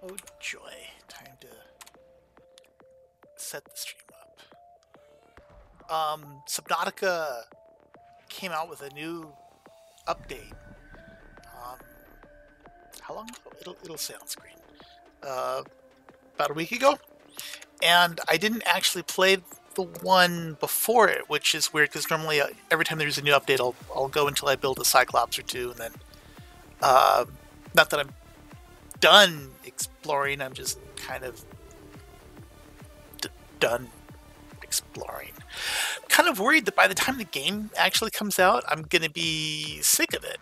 Oh joy, time to set the stream up. Subnautica came out with a new update. Um, how long ago? It'll say on screen. About a week ago, and I didn't actually play the one before it, which is weird because normally every time there's a new update, I'll go until I build a Cyclops or two, and then not that I'm done exploring, I'm just kind of done exploring. I'm kind of worried that by the time the game actually comes out, I'm going to be sick of it,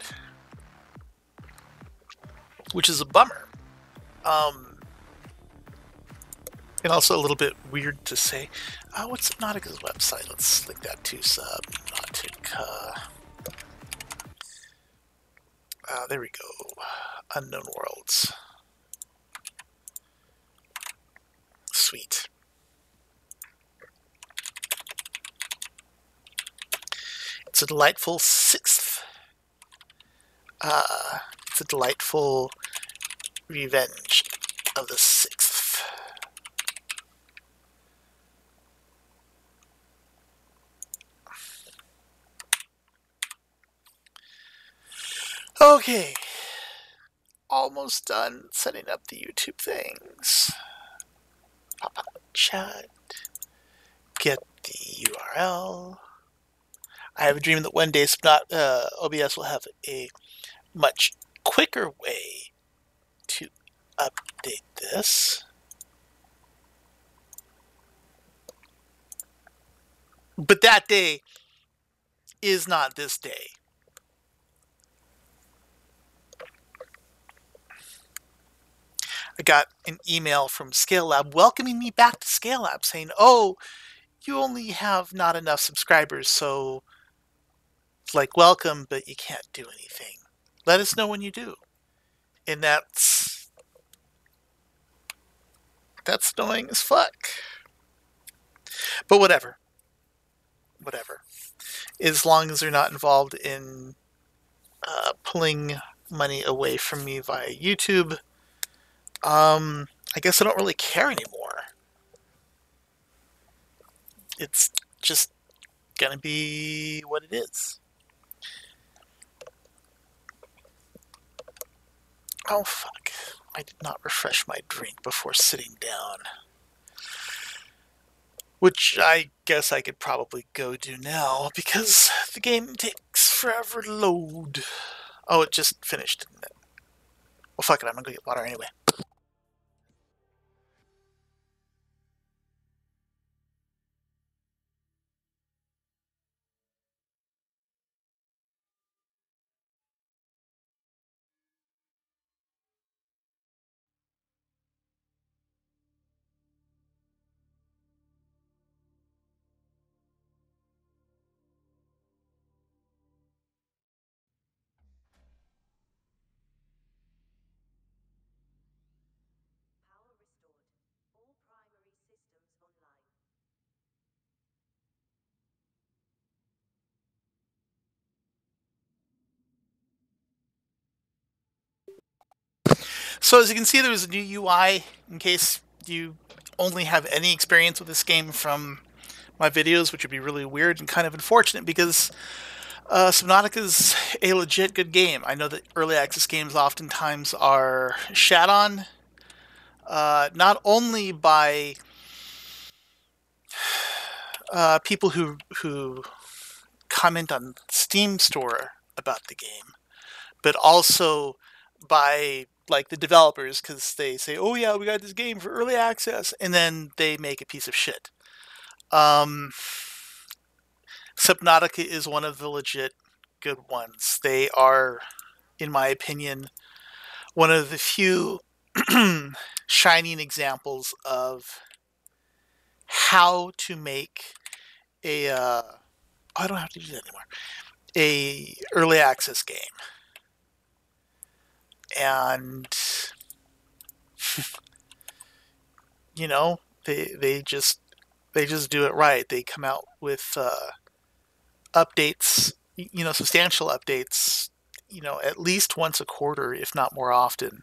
which is a bummer. And also a little bit weird to say. What's Subnautica's website? Let's link that to Subnautica. There we go. Unknown Worlds. Sweet. It's a delightful sixth. It's a delightful revenge of the sixth. Okay. Almost done setting up the YouTube things. Pop out chat. Get the URL. I have a dream that one day OBS will have a much quicker way to update this. But that day is not this day. I got an email from Scale Lab welcoming me back to Scale Lab saying, oh, you only have not enough subscribers, so like welcome, but you can't do anything. Let us know when you do. And that's annoying as fuck. But whatever. As long as they're not involved in pulling money away from me via YouTube, I guess I don't really care anymore. It's just gonna be what it is. Oh fuck. I did not refresh my drink before sitting down. Which I guess I could probably go do now, because the game takes forever to load. Oh, it just finished, didn't it? Well, fuck it, I'm gonna go get water anyway. So as you can see, there was a new UI, in case you only have any experience with this game from my videos, which would be really weird and kind of unfortunate, because Subnautica is a legit good game. I know that early access games oftentimes are shat on, not only by people who comment on Steam Store about the game, but also by like the developers, because they say, "Oh yeah, we got this game for early access," and then they make a piece of shit. Subnautica is one of the legit good ones. They are, in my opinion, one of the few shining examples of how to make a I don't have to do that anymore. A early access game. And you know, they just do it right. They come out with updates, substantial updates, at least once a quarter, if not more often.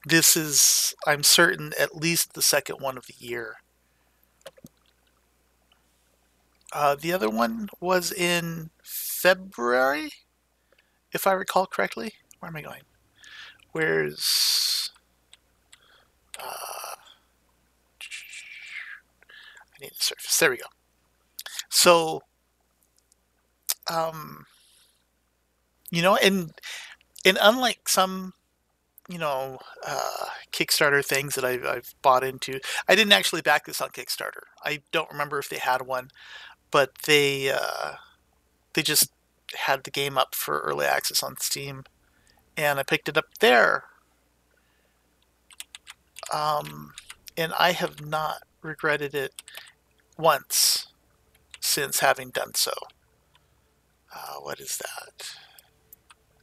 This is, I'm certain, at least the second one of the year. The other one was in February, if I recall correctly. Where am I going? Where's... I need to surface. There we go. So, um, and unlike some, Kickstarter things that I've bought into, I didn't actually back this on Kickstarter. I don't remember if they had one, but they just had the game up for early access on Steam, and I picked it up there. And I have not regretted it once since having done so. What is that?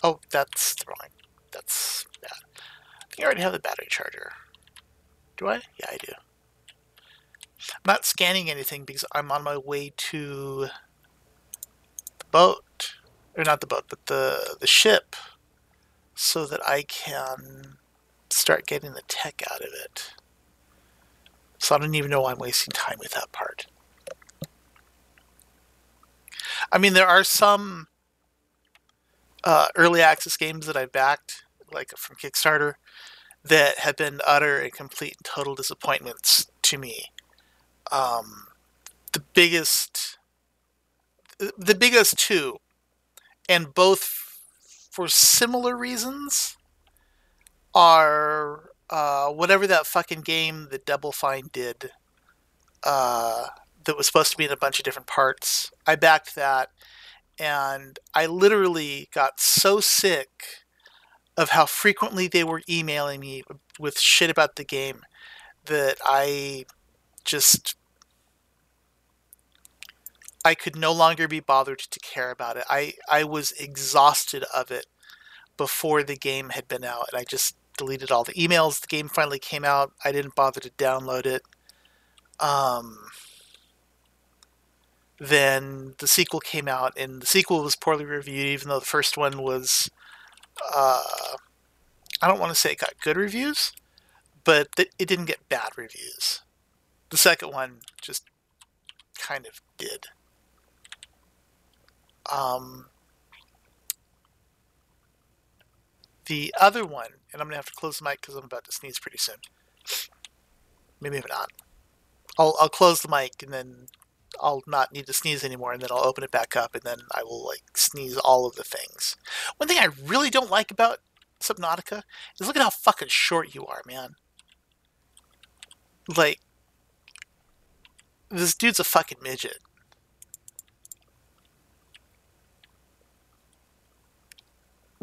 Oh, that's throwing. That's bad. I think I already have the battery charger. Do I? Yeah, I do. I'm not scanning anything because I'm on my way to the boat. Or not the boat, but the ship. So that I can start getting the tech out of it. So I don't even know why I'm wasting time with that part. I mean, there are some early access games that I've backed, like from Kickstarter, that have been utter and complete and total disappointments to me. The biggest two, and both for similar reasons, are whatever that fucking game that Double Fine did that was supposed to be in a bunch of different parts. I backed that, and I literally got so sick of how frequently they were emailing me with shit about the game that I could no longer be bothered to care about it. I was exhausted of it before the game had been out, and I just deleted all the emails. The game finally came out. I didn't bother to download it. Then the sequel came out, and the sequel was poorly reviewed, even though the first one was, I don't want to say it got good reviews, but it didn't get bad reviews. The second one just kind of did. The other one, and I'm going to have to close the mic because I'm about to sneeze pretty soon. Maybe not. I'll close the mic, and then I'll not need to sneeze anymore, and then I'll open it back up, and then I will sneeze all of the things. One thing I really don't like about Subnautica is look at how fucking short you are, man. Like, this dude's a fucking midget.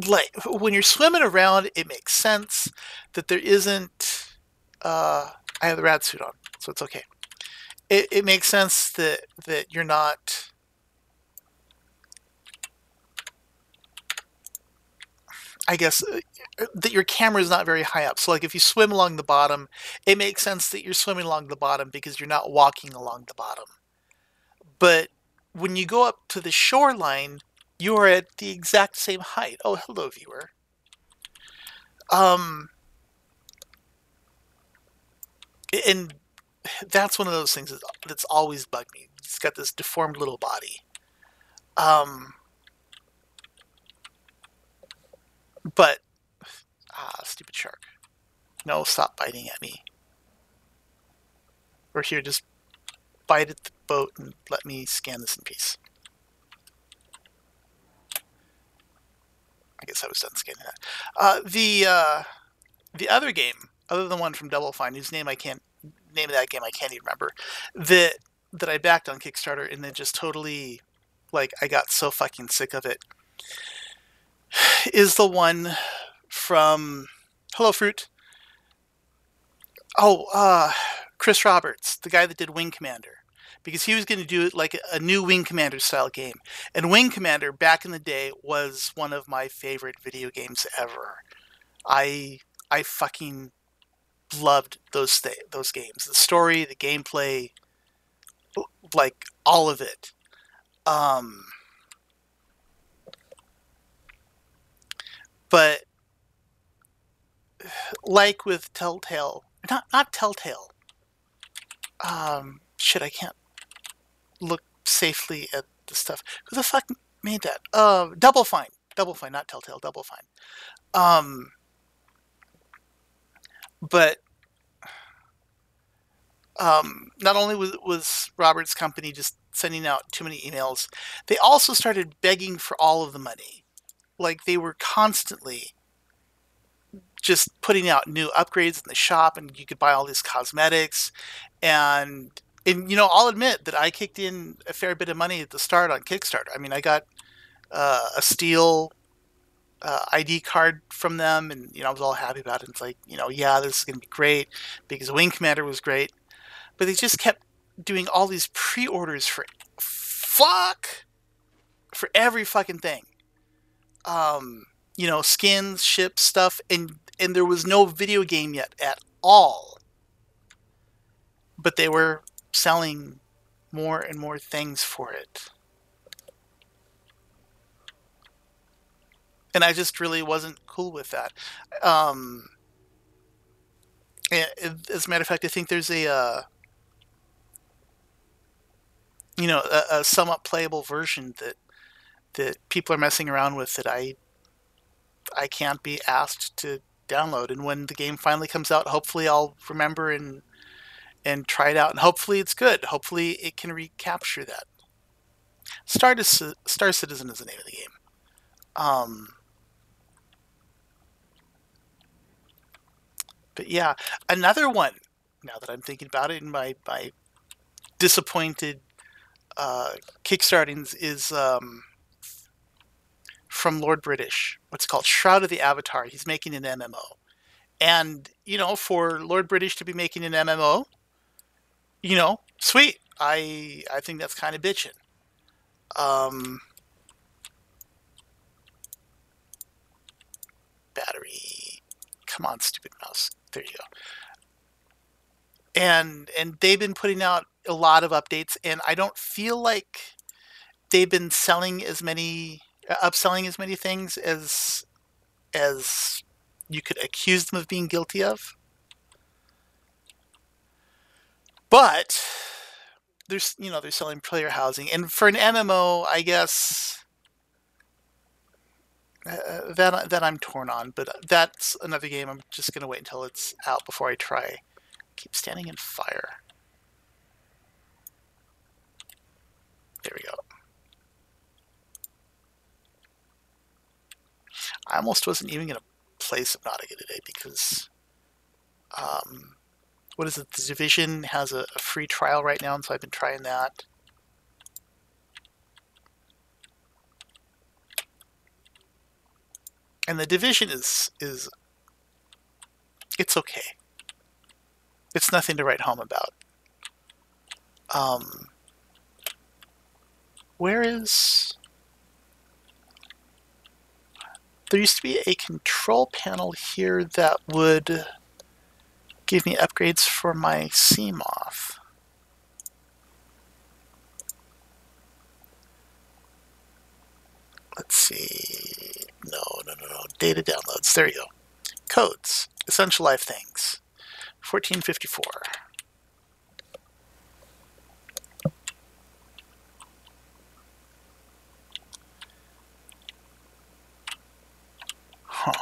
Like, when you're swimming around, it makes sense that there isn't... I have the rad suit on, so it's okay. It makes sense that you're not... I guess that your camera is not very high up. So if you swim along the bottom, it makes sense that you're swimming along the bottom because you're not walking along the bottom. But when you go up to the shoreline, you are at the exact same height. Oh, hello, viewer. And that's one of those things that's always bugged me. It's got this deformed little body. But stupid shark. No, stop biting at me. Or here, just bite at the boat and let me scan this in peace. I guess I was done scanning that. The other game, other than one from Double Fine, whose name of that game I can't even remember, that I backed on Kickstarter and then just totally, I got so fucking sick of it, is the one from Hello Fruit. Oh, Chris Roberts, the guy that did Wing Commander, because he was going to do it a new Wing Commander style game. And Wing Commander back in the day was one of my favorite video games ever. I fucking loved those games. The story, the gameplay, all of it. But like with Telltale, not Telltale. Shit, I can't look safely at the stuff. Who the fuck made that? Double Fine, not Telltale, Double Fine. But not only was Robert's company just sending out too many emails, they also started begging for all of the money. Like, they were constantly just putting out new upgrades in the shop, and you could buy all these cosmetics. And I'll admit that I kicked in a fair bit of money at the start on Kickstarter. I mean, I got a steel ID card from them, and I was all happy about it. It's like, yeah, this is going to be great because Wing Commander was great. But they just kept doing all these pre-orders for every fucking thing. Skins, ships, stuff, and there was no video game yet at all. But they were selling more and more things for it. And I just really wasn't cool with that. As a matter of fact, I think there's a somewhat playable version that people are messing around with that I can't be asked to download. And when the game finally comes out, hopefully I'll remember and try it out. And hopefully it's good. Hopefully it can recapture that. Star Citizen is the name of the game. But yeah, another one, now that I'm thinking about it, in my disappointed kickstartings is from Lord British, what's called Shroud of the Avatar. He's making an MMO. And, for Lord British to be making an MMO, sweet. I think that's kind of bitching. Battery. Come on, stupid mouse. There you go. And they've been putting out a lot of updates, and I don't feel like they've been upselling as many things as you could accuse them of being guilty of. But they're selling player housing, and for an MMO, I guess that I'm torn on. But that's another game. I'm just gonna wait until it's out before I try. Keep standing in fire. There we go. I almost wasn't even gonna play Subnautica today because what is it? The Division has a free trial right now, and so I've been trying that. And the Division is it's okay. It's nothing to write home about. Where is... There used to be a control panel here that would give me upgrades for my Seamoth. Let's see. No. Data downloads. There you go. Codes. Essential life things. 1454. Huh.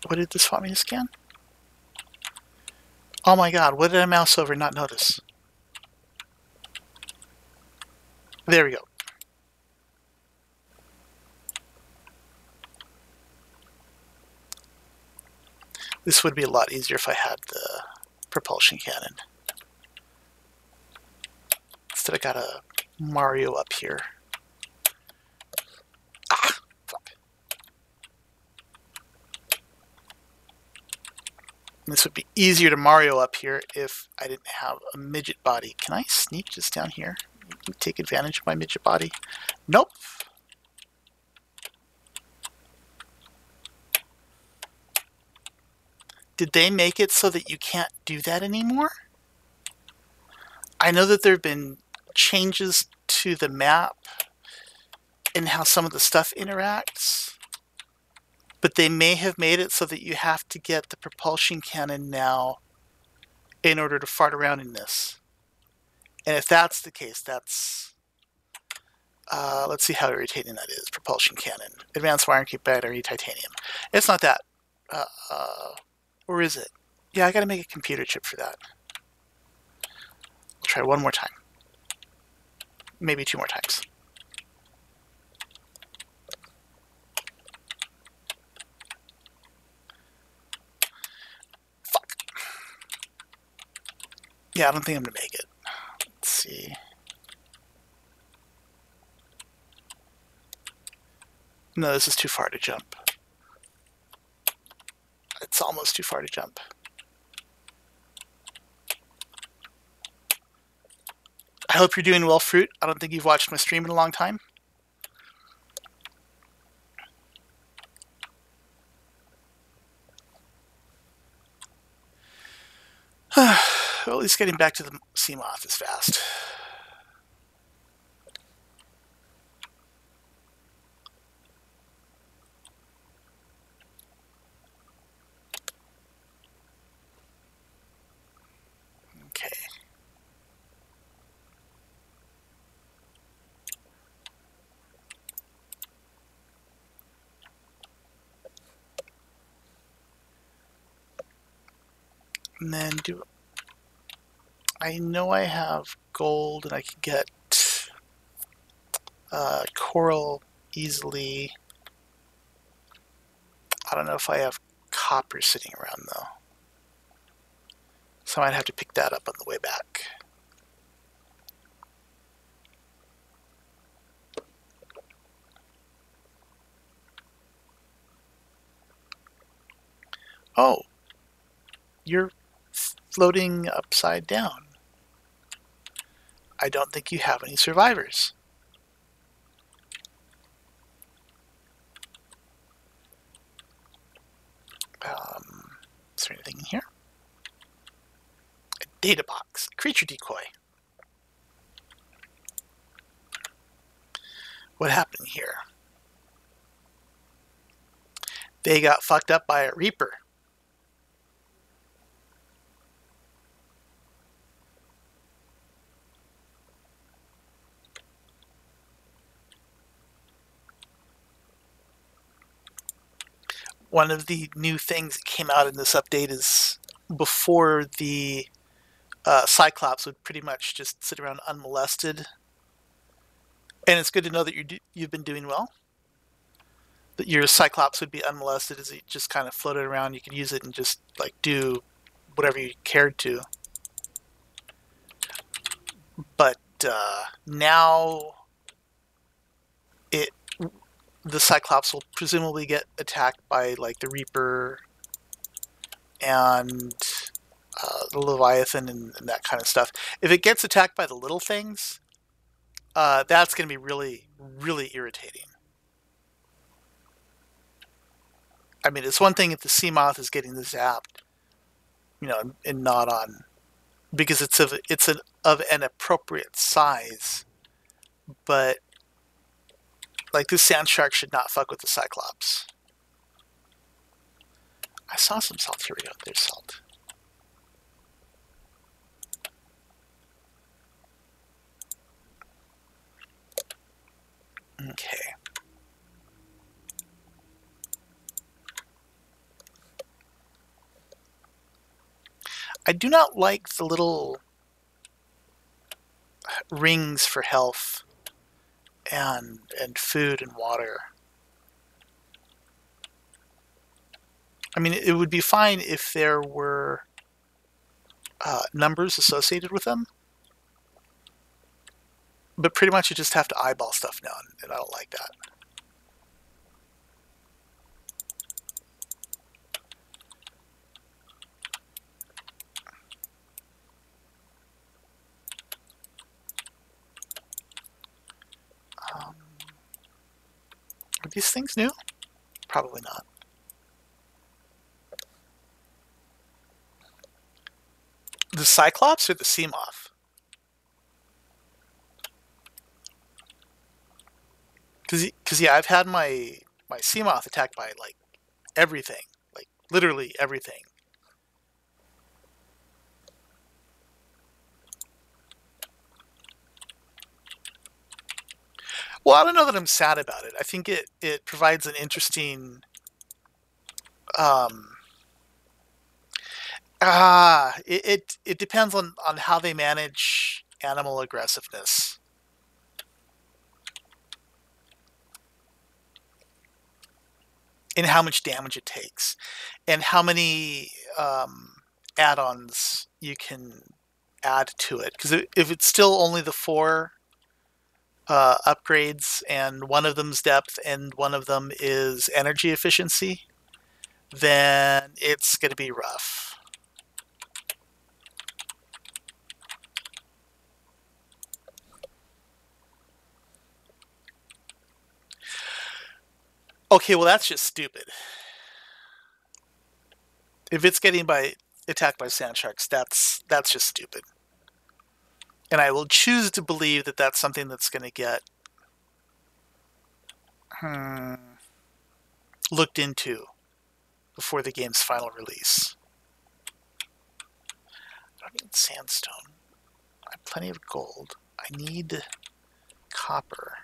What did this want me to scan? Oh my god, what did I mouse over and not notice? There we go. This would be a lot easier if I had the propulsion cannon. Instead I got a Mario up here. Ah, fuck. This would be easier to Mario up here if I didn't have a midget body. Can I sneak just down here? Take advantage of my midget body? Nope. Did they make it so that you can't do that anymore? I know that there have been changes to the map and how some of the stuff interacts. But they may have made it so that you have to get the propulsion cannon now in order to fart around in this. And if that's the case, that's... let's see how irritating that is. Propulsion cannon. Advanced wire and keep battery titanium. It's not that. Or is it? Yeah, I gotta make a computer chip for that. I'll try one more time. Maybe 2 more times. Fuck. Yeah, I don't think I'm gonna make it. Let's see. No, this is too far to jump. It's almost too far to jump. I hope you're doing well, Fruit. I don't think you've watched my stream in a long time. Well, at least getting back to the Seamoth is fast. Okay. And then I know I have gold and I can get coral easily. I don't know if I have copper sitting around though. So I might have to pick that up on the way back. Oh, you're floating upside down. I don't think you have any survivors. Is there anything in here? A data box. Creature decoy. What happened here? They got fucked up by a Reaper. One of the new things that came out in this update is before the Cyclops would pretty much just sit around unmolested. And it's good to know that you've been doing well. That your Cyclops would be unmolested as it just kind of floated around. You could use it and just like do whatever you cared to. But now the Cyclops will presumably get attacked by like the Reaper and the Leviathan and that kind of stuff. If it gets attacked by the little things, that's going to be really, really irritating. I mean, it's one thing if the Seamoth is getting zapped, you know, and not on, because it's of an appropriate size, but like this sand shark should not fuck with the Cyclops. I saw some salt. Here we go. There's salt. Okay. I do not like the little rings for health and food and water. I mean, it would be fine if there were numbers associated with them, but pretty much you just have to eyeball stuff now, and I don't like that. Are these things new? Probably not. The Cyclops or the Seamoth? Because yeah, I've had my Seamoth attacked by like everything, like literally everything. Well, I don't know that I'm sad about it. I think it provides an interesting. Um, it depends on how they manage animal aggressiveness and how much damage it takes, and how many add-ons you can add to it. Because if it's still only the four upgrades, and one of them's depth, and one of them is energy efficiency, then it's going to be rough. Okay, well that's just stupid. If it's getting attacked by sand sharks, that's just stupid. And I will choose to believe that that's something that's going to get looked into before the game's final release. I don't need sandstone. I have plenty of gold. I need copper.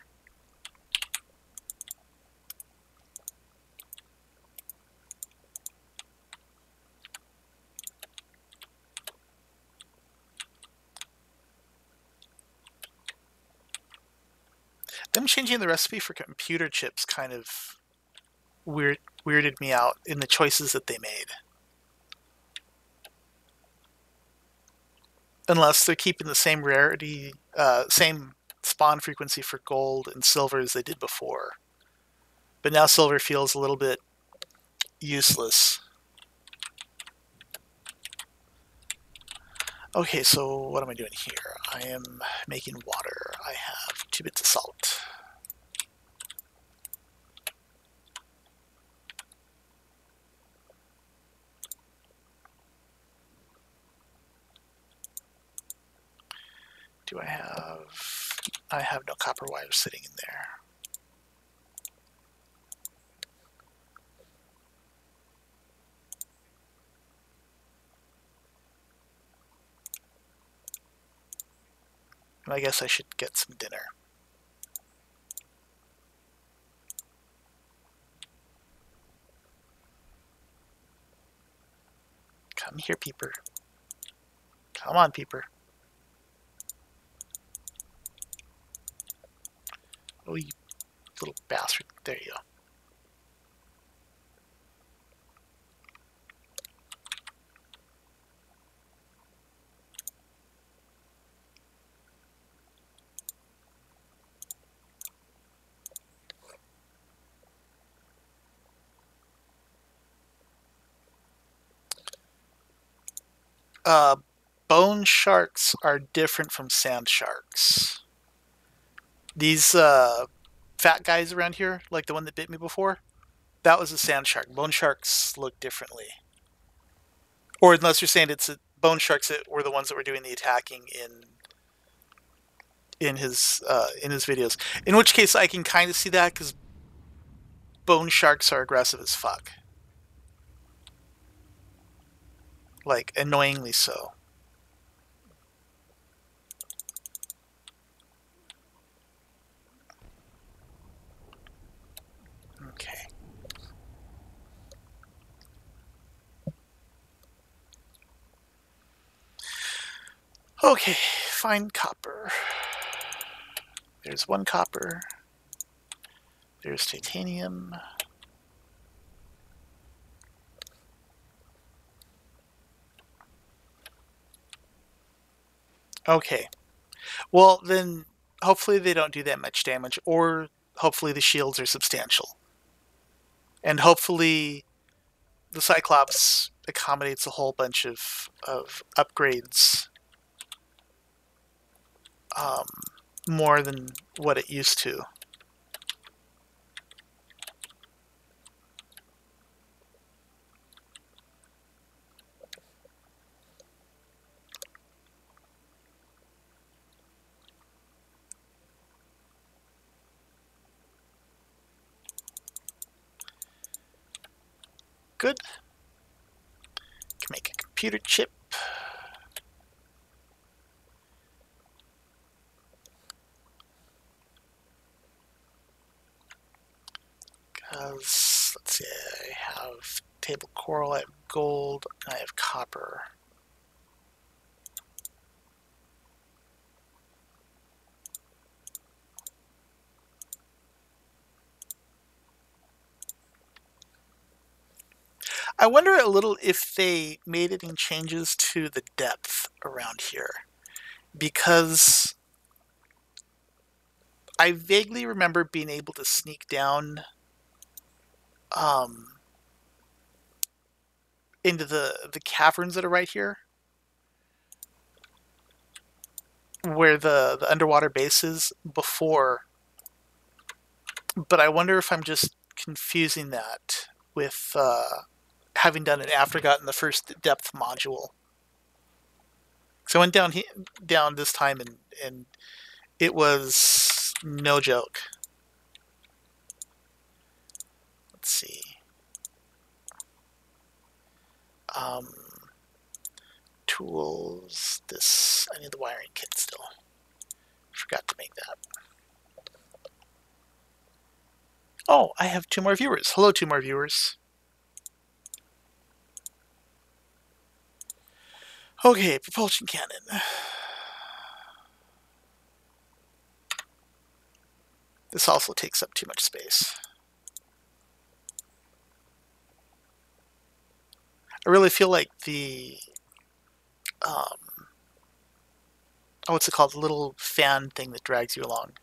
Them changing the recipe for computer chips kind of weirded me out in the choices that they made. Unless they're keeping the same rarity, same spawn frequency for gold and silver as they did before. But now silver feels a little bit useless. Okay, so what am I doing here? I am making water. I have 2 bits of salt. Do I have... I have no copper wire sitting in there. And I guess I should get some dinner. Come here, Peeper. Come on, Peeper. Oh, you little bastard. There you go. Bone sharks are different from sand sharks. These fat guys around here, like the one that bit me before, that was a sand shark. Bone sharks look differently. Or unless you're saying it's bone sharks that were the ones that were doing the attacking in his videos. In which case, I can kind of see that because bone sharks are aggressive as fuck, like annoyingly so. Okay. Okay, find copper. There's 1 copper. There's titanium. Okay. Well, then hopefully they don't do that much damage, or hopefully the shields are substantial. And hopefully the Cyclops accommodates a whole bunch of upgrades more than what it used to. Good. Can make a computer chip. Because, let's see, I have table coral, I have gold, and I have copper. I wonder a little if they made any changes to the depth around here, because I vaguely remember being able to sneak down into the caverns that are right here, where the underwater base is before. But I wonder if I'm just confusing that with having done it after gotten the first depth module. So I went down this time and it was no joke. Let's see. Tools. This, I need the wiring kit still. Forgot to make that. Oh, I have 2 more viewers. Hello, 2 more viewers. Okay, propulsion cannon. This also takes up too much space. I really feel like the what's it called? The little fan thing that drags you along.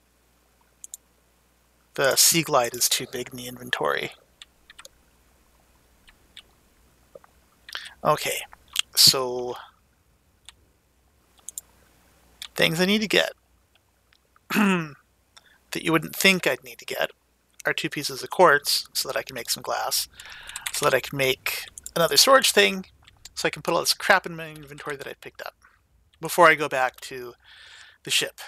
The Sea Glide is too big in the inventory. Okay, so things I need to get that you wouldn't think I'd need to get are 2 pieces of quartz so that I can make some glass, so that I can make another storage thing, so I can put all this crap in my inventory that I picked up before I go back to the ship.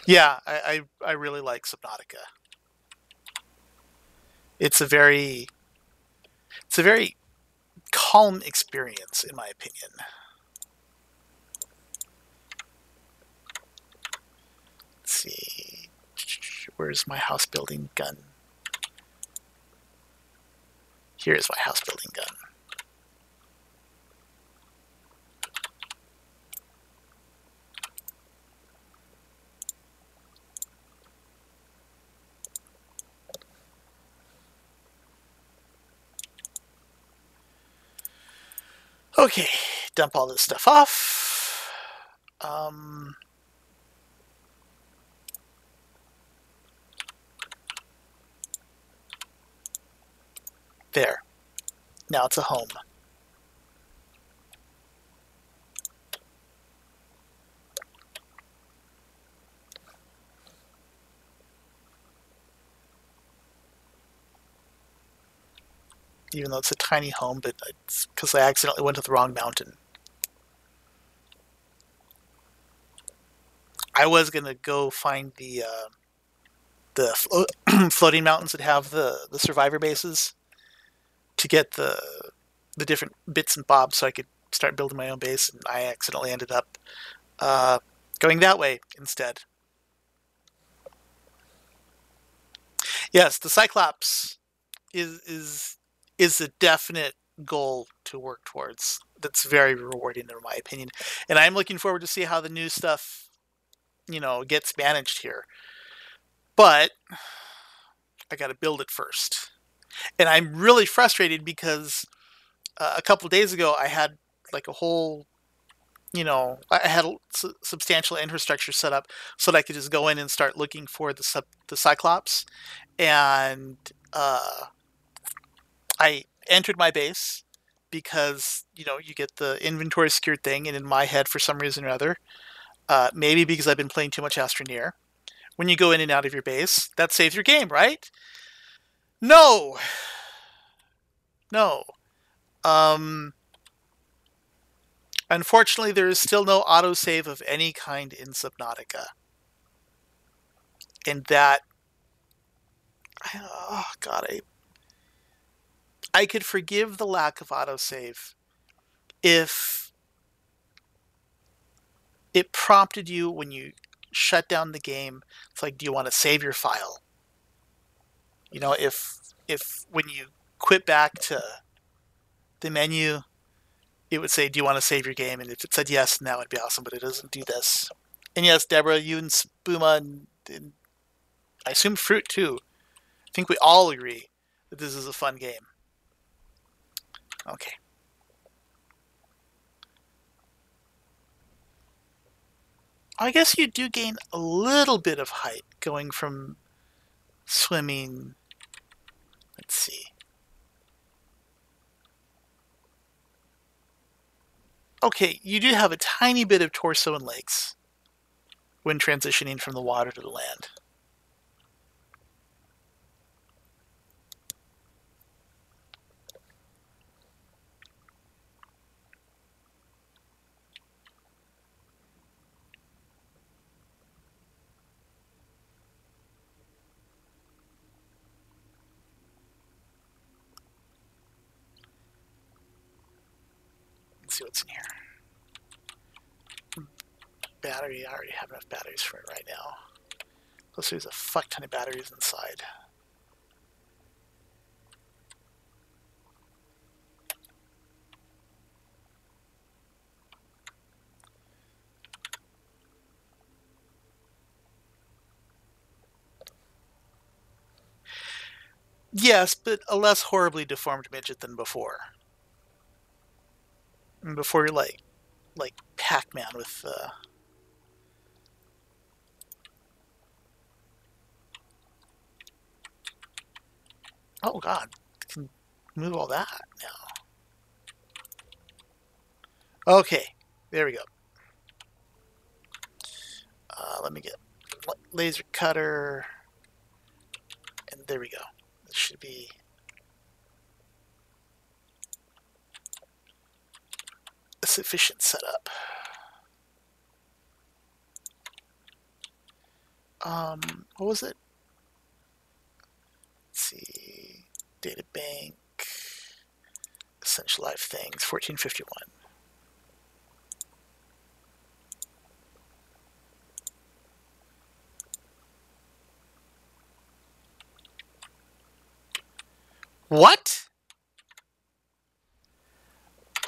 Yeah, I really like Subnautica. It's a very calm experience, in my opinion. Let's see, where's my house building gun? Here's my house building gun. Okay, dump all this stuff off. There. Now it's a home. Even though it's a tiny home, but it's because I accidentally went to the wrong mountain. I was gonna go find the floating mountains that have the survivor bases to get the different bits and bobs, so I could start building my own base, and I accidentally ended up going that way instead. Yes, the Cyclops is a definite goal to work towards. That's very rewarding, in my opinion, and I'm looking forward to see how the new stuff, gets managed here. But I got to build it first, and I'm really frustrated because a couple of days ago I had like a whole, I had a substantial infrastructure set up so that I could just go in and start looking for the Cyclops, and I entered my base because you get the inventory secured thing, and in my head, for some reason or other, maybe because I've been playing too much Astroneer, when you go in and out of your base, that saves your game, right? No! No. Unfortunately, there is still no autosave of any kind in Subnautica. And that... Oh, God, I could forgive the lack of autosave if it prompted you when you shut down the game. It's like, do you want to save your file? You know, if when you quit back to the menu, it would say, do you want to save your game? And if it said yes, that would be awesome, but it doesn't do this. And yes, Deborah, you and Spuma, and I assume Fruit too, I think we all agree that this is a fun game. Okay. I guess you do gain a little bit of height going from swimming. Let's see. Okay, you do have a tiny bit of torso and legs when transitioning from the water to the land. Let's see what's in here. Battery, I already have enough batteries for it right now. Plus there's a fuck ton of batteries inside. Yes, but a less horribly deformed midget than before. And before you're like Pac-Man with oh god, I can move all that now. Okay, there we go. Let me get laser cutter, and there we go. This should be a sufficient setup. What was it? Let's see, data bank, essential life things, 1451. What?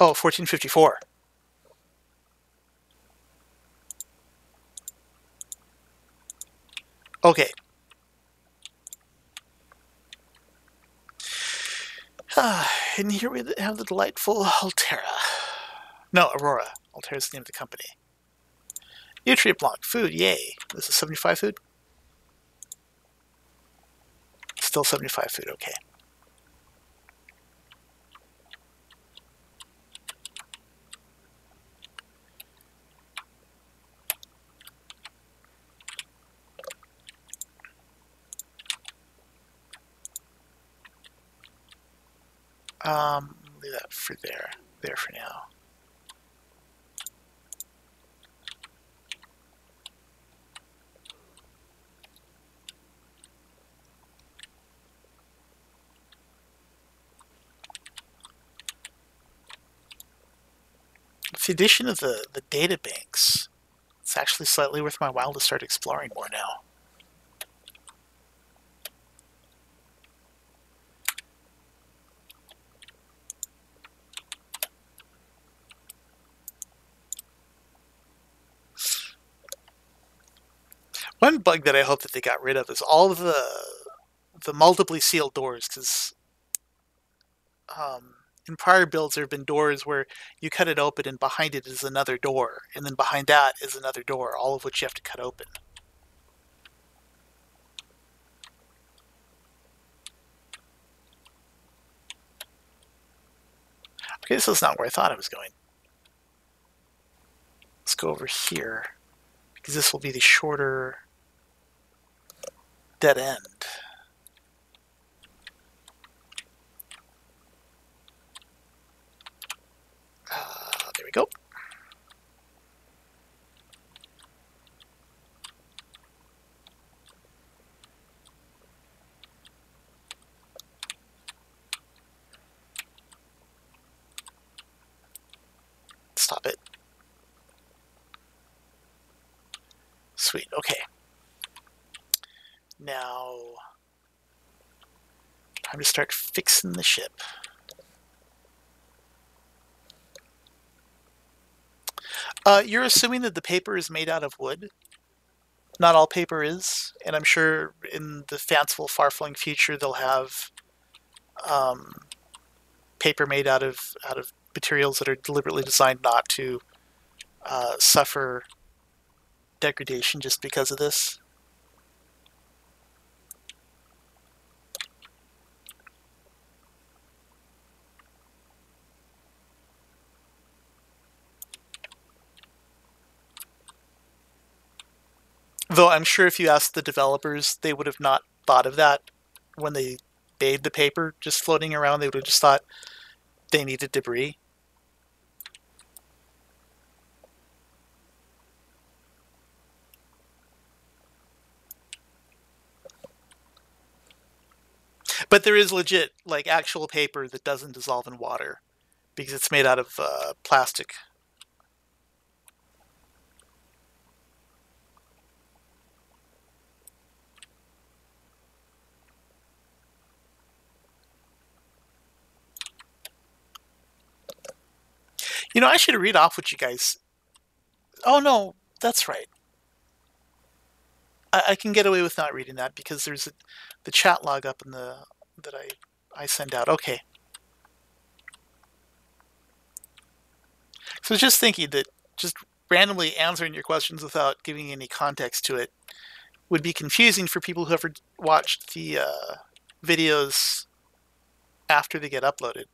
Oh, 1454. Okay. And here we have the delightful Altera. No, Aurora. Altera is the name of the company. Nutrient block. Food. Yay. This is 75 food? Still 75 food. Okay. Leave that for there for now. With the addition of the data banks, it's actually slightly worth my while to start exploring more now. One bug that I hope that they got rid of is all of the multiply sealed doors, because in prior builds there have been doors where you cut it open and behind it is another door, and then behind that is another door, all of which you have to cut open. Okay, this is not where I thought I was going. Let's go over here, because this will be the shorter dead end. Sweet. Okay. Now, time to start fixing the ship. You're assuming that the paper is made out of wood. Not all paper is, and I'm sure in the fanciful, far-flung future they'll have paper made out of materials that are deliberately designed not to suffer degradation just because of this. Though I'm sure if you asked the developers, they would have not thought of that when they made the paper just floating around. They would have just thought they needed debris. But there is legit, like, actual paper that doesn't dissolve in water because it's made out of plastic. You know, I should read off what you guys... Oh, no, that's right. I can get away with not reading that because there's the chat log up in the that I send out. Okay. So just thinking that just randomly answering your questions without giving any context to it would be confusing for people who ever watched the videos after they get uploaded.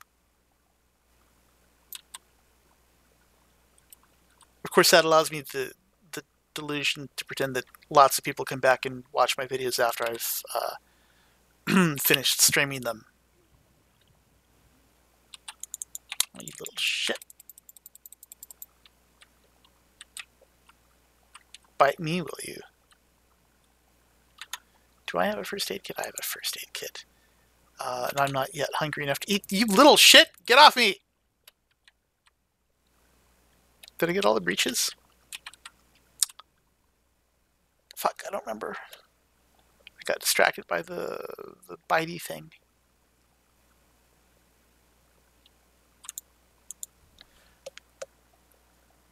Of course, that allows me the delusion to pretend that lots of people come back and watch my videos after I've finished streaming them. Oh, you little shit. Bite me, will you? Do I have a first aid kit? I have a first aid kit. And I'm not yet hungry enough to eat. You little shit! Get off me! Did I get all the breaches? Fuck, I don't remember. I got distracted by the bitey thing.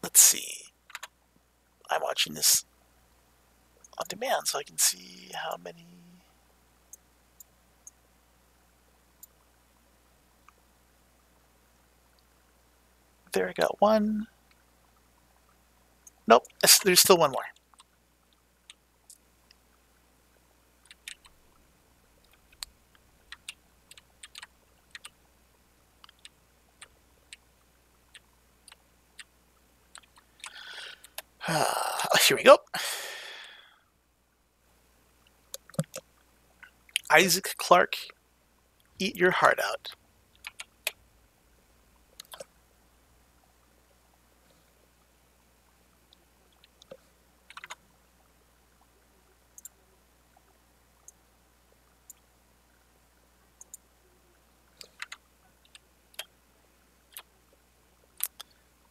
Let's see. I'm watching this on demand so I can see how many... There, I got one. Nope, there's still one more. Here we go. Isaac Clarke, eat your heart out.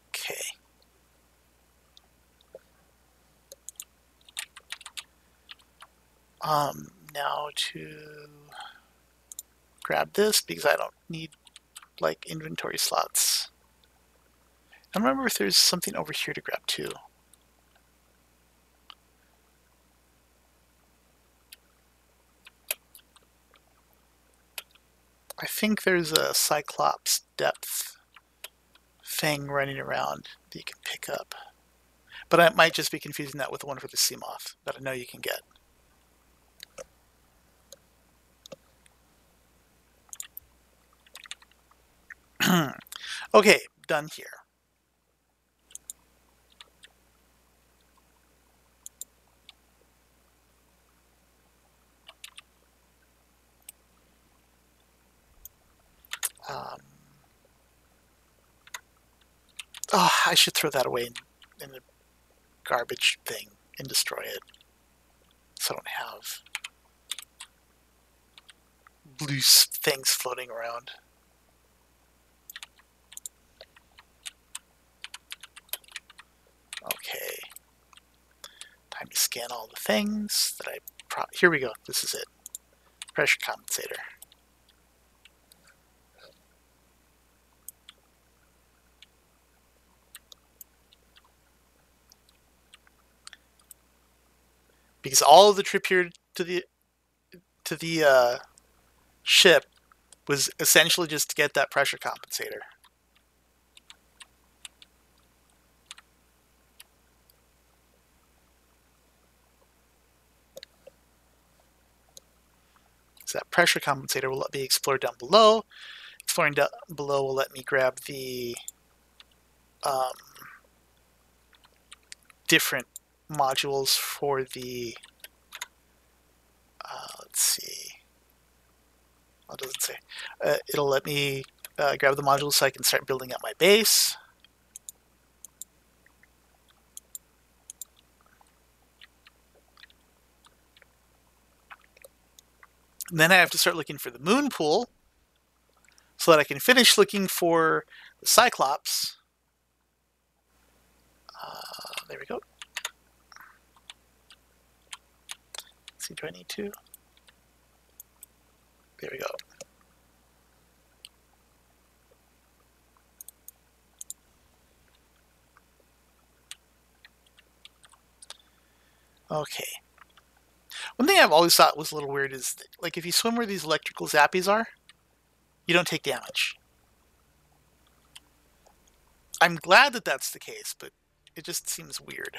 Okay. Now to grab this because I don't need like inventory slots. I don't remember if there's something over here to grab too. I think there's a Cyclops depth thing running around that you can pick up. But I might just be confusing that with the one for the sea moth that I know you can get. Okay, done here. Oh, I should throw that away in the garbage thing and destroy it, so I don't have loose things floating around. Okay. Time to scan all the things that here we go. This is it. Pressure compensator. Because all of the trip here to the ship was essentially just to get that pressure compensator. So that pressure compensator will be explored down below. Exploring down below will let me grab the different modules for the let's see. Well, it doesn't say. It'll let me grab the modules so I can start building up my base. And then I have to start looking for the moon pool so that I can finish looking for the Cyclops. There we go. Let's see, do I need to? There we go. Okay. One thing I've always thought was a little weird is, like, if you swim where these electrical zappies are, you don't take damage. I'm glad that that's the case, but it just seems weird.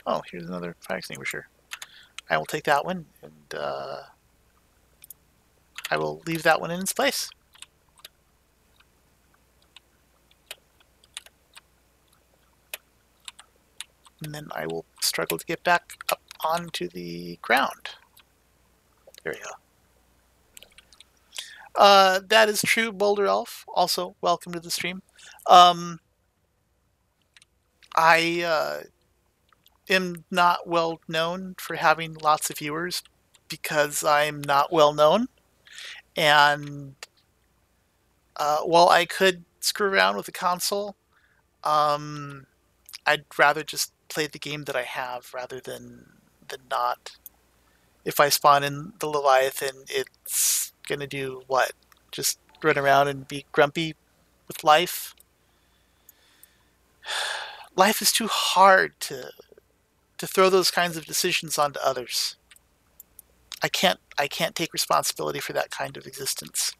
Oh, here's another fire extinguisher. I will take that one, and I will leave that one in its place. And then I will struggle to get back up onto the ground. There we go. That is true, Boulder Elf. Also, welcome to the stream. I am not well known for having lots of viewers because I'm not well known. And while I could screw around with the console, I'd rather just play the game that I have rather than not. If I spawn in the Leviathan, it's gonna do what? Just run around and be grumpy with life? Life is too hard to throw those kinds of decisions onto others. I can't take responsibility for that kind of existence.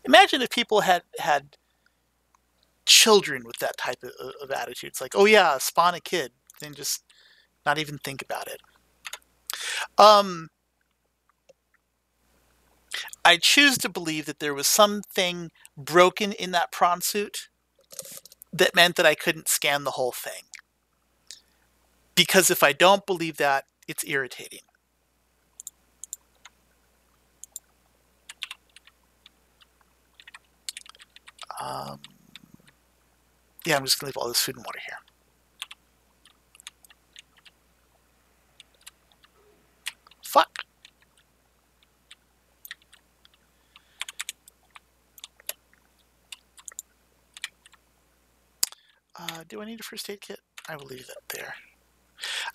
Imagine if people had children with that type of attitude. It's like, oh yeah, spawn a kid, then just not even think about it. I choose to believe that there was something broken in that prawn suit that meant that I couldn't scan the whole thing. Because if I don't believe that, it's irritating. Yeah, I'm just going to leave all this food and water here. Fuck. Do I need a first aid kit? I will leave that there.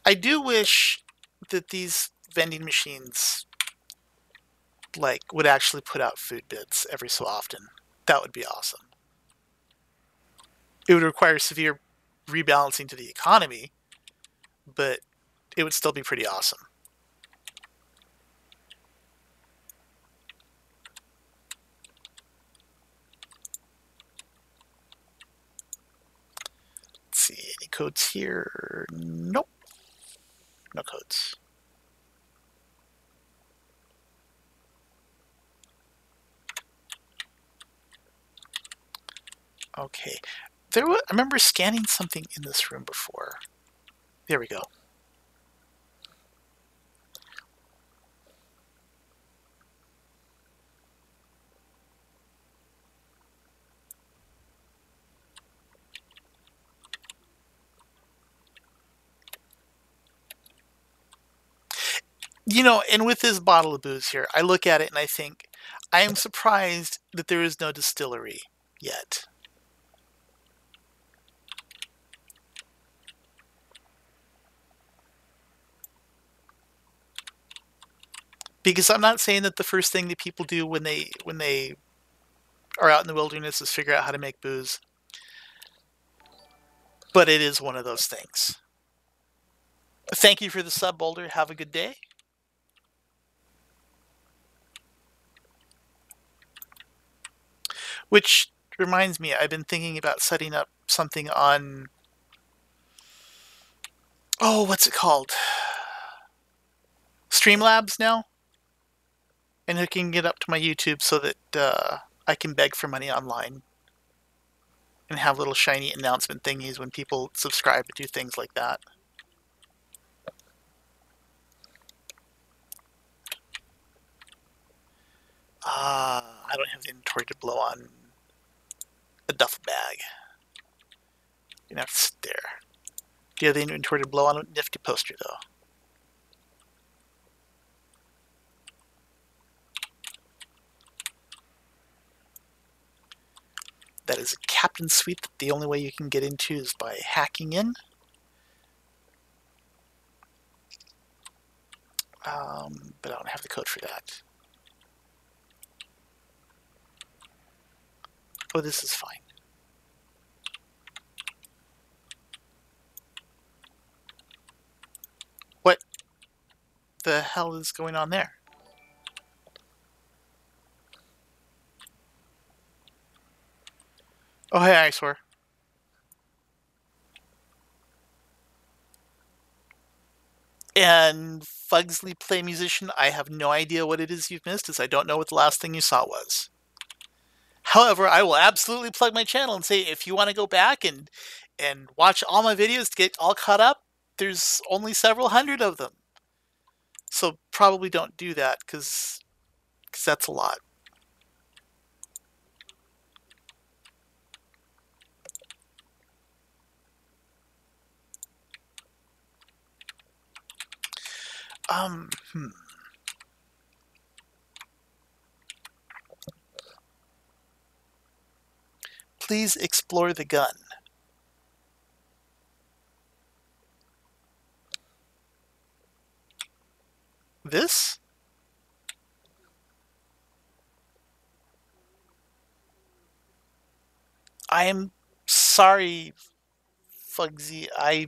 I do wish that these vending machines would actually put out food bits every so often. That would be awesome. It would require severe rebalancing to the economy, but it would still be pretty awesome. Let's see, any codes here? Nope. No codes. Okay. I remember scanning something in this room before. There we go. You know, and with this bottle of booze here, I look at it and I think, I am surprised that there is no distillery yet. Because I'm not saying that the first thing that people do when they are out in the wilderness is figure out how to make booze. But it is one of those things. Thank you for the sub, Boulder. Have a good day. Which reminds me, I've been thinking about setting up something on... Oh, what's it called? Streamlabs now? And hooking it up to my YouTube so that I can beg for money online. And have little shiny announcement thingies when people subscribe and do things like that. I don't have the inventory to blow on a duffel bag. You're gonna have to sit there. Do you have the inventory to blow on a nifty poster, though? That is a captain's suite that the only way you can get into is by hacking in. But I don't have the code for that. Oh, this is fine. What the hell is going on there? Oh, hey, Eyesore. And Fugsley Play Musician, I have no idea what it is you've missed, as I don't know what the last thing you saw was. However, I will absolutely plug my channel and say if you want to go back and watch all my videos to get all caught up, there's only several hundred of them. So probably don't do that because that's a lot. Please explore the gun. This? I am sorry, Fugsy. I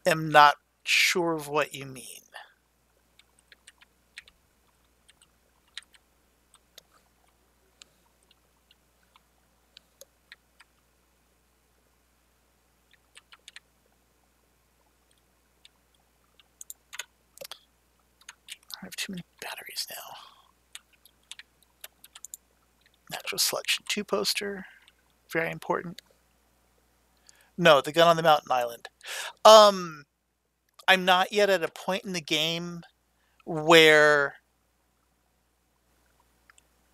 am not sure of what you mean. I have too many batteries now. Natural Selection 2 poster. Very important. No, the gun on the mountain island. I'm not yet at a point in the game where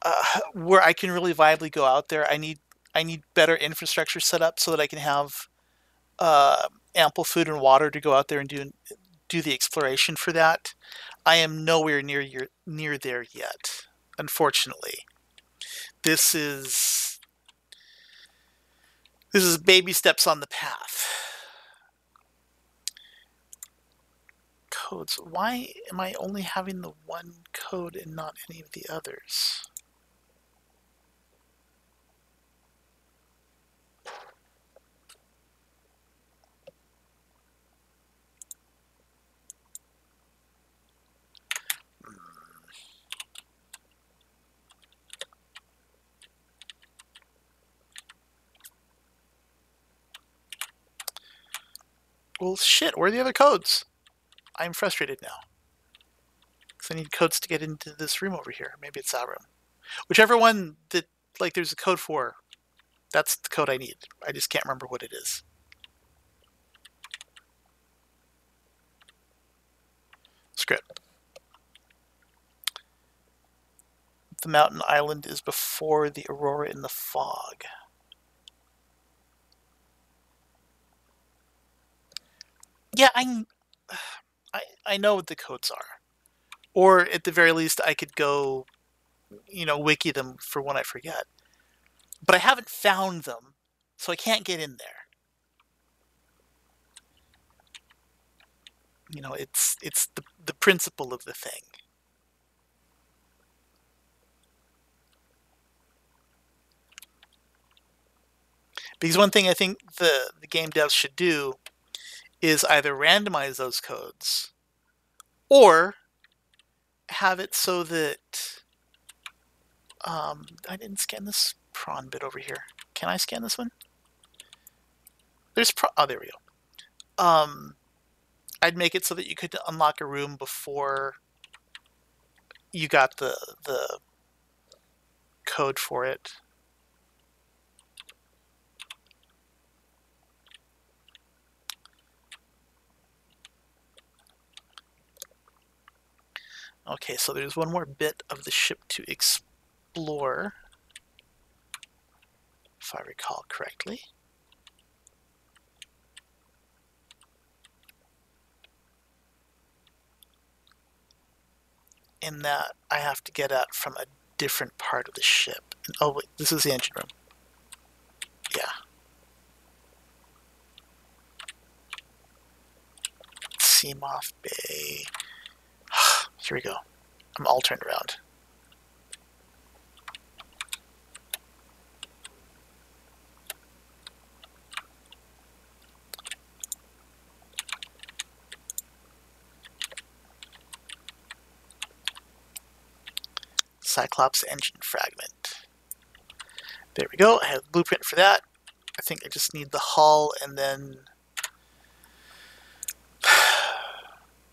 I can really viably go out there. I need better infrastructure set up so that I can have ample food and water to go out there and do the exploration for that. I am nowhere near there yet, unfortunately. This is baby steps on the path. Codes. Why am I only having the one code and not any of the others? Well, shit, where are the other codes? I'm frustrated now. Because I need codes to get into this room over here. Maybe it's that room. Whichever one that, like, there's a code for. That's the code I need. I just can't remember what it is. Script. The mountain island is before the aurora in the fog. Yeah, I know what the codes are. Or at the very least, I could go, wiki them for when I forget. But I haven't found them, so I can't get in there. It's the principle of the thing. Because one thing I think the game devs should do is either randomize those codes or have it so that I didn't scan this prawn bit over here. Can I scan this one? There's oh, there we go. I'd make it so that you could unlock a room before you got the code for it. Okay, so there's one more bit of the ship to explore, if I recall correctly. In that I have to get at from a different part of the ship. Oh wait, this is the engine room. Yeah. Seamoth Bay. Here we go. I'm all turned around. Cyclops engine fragment. There we go. I have the blueprint for that. I think I just need the hull and then...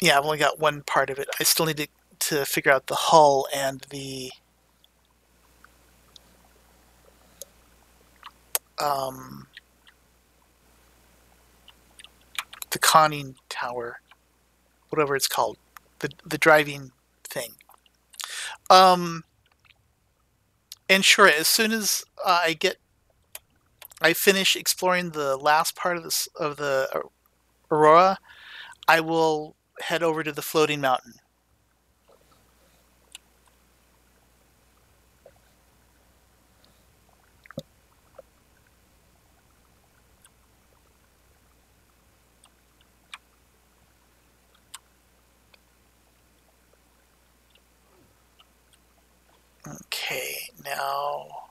Yeah, I've only got one part of it. I still need to figure out the hull and the... the conning tower. Whatever it's called. The driving thing. And sure, as soon as I finish exploring the last part of the Aurora, I will head over to the floating mountain. Okay, now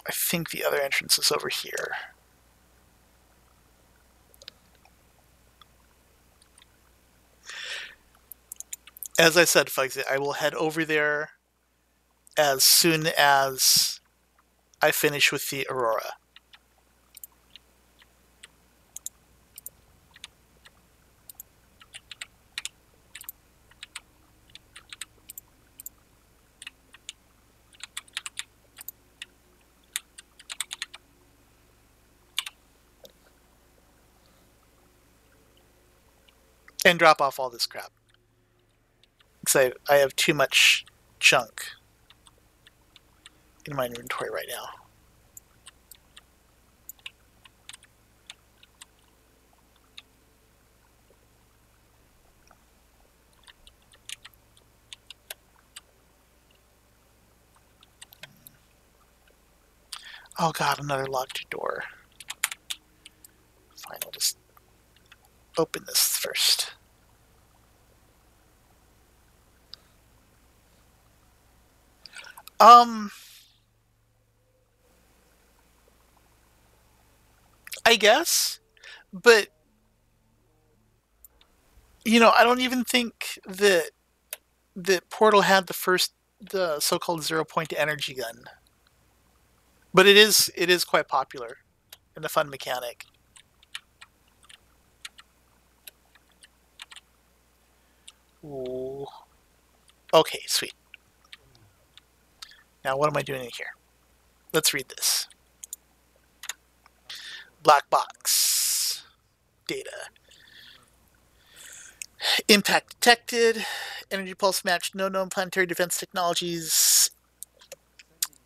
I think the other entrance is over here. As I said, folks, I will head over there as soon as I finish with the Aurora. And drop off all this crap. Because I have too much junk in my inventory right now. Oh god, another locked door. Fine, I'll just open this first. I guess, but I don't even think that Portal had the so-called 0-point energy gun. But it is quite popular and a fun mechanic. Ooh. Okay, sweet. Now, what am I doing in here? Let's read this. Black box. Data. Impact detected. Energy pulse matched. No known planetary defense technologies.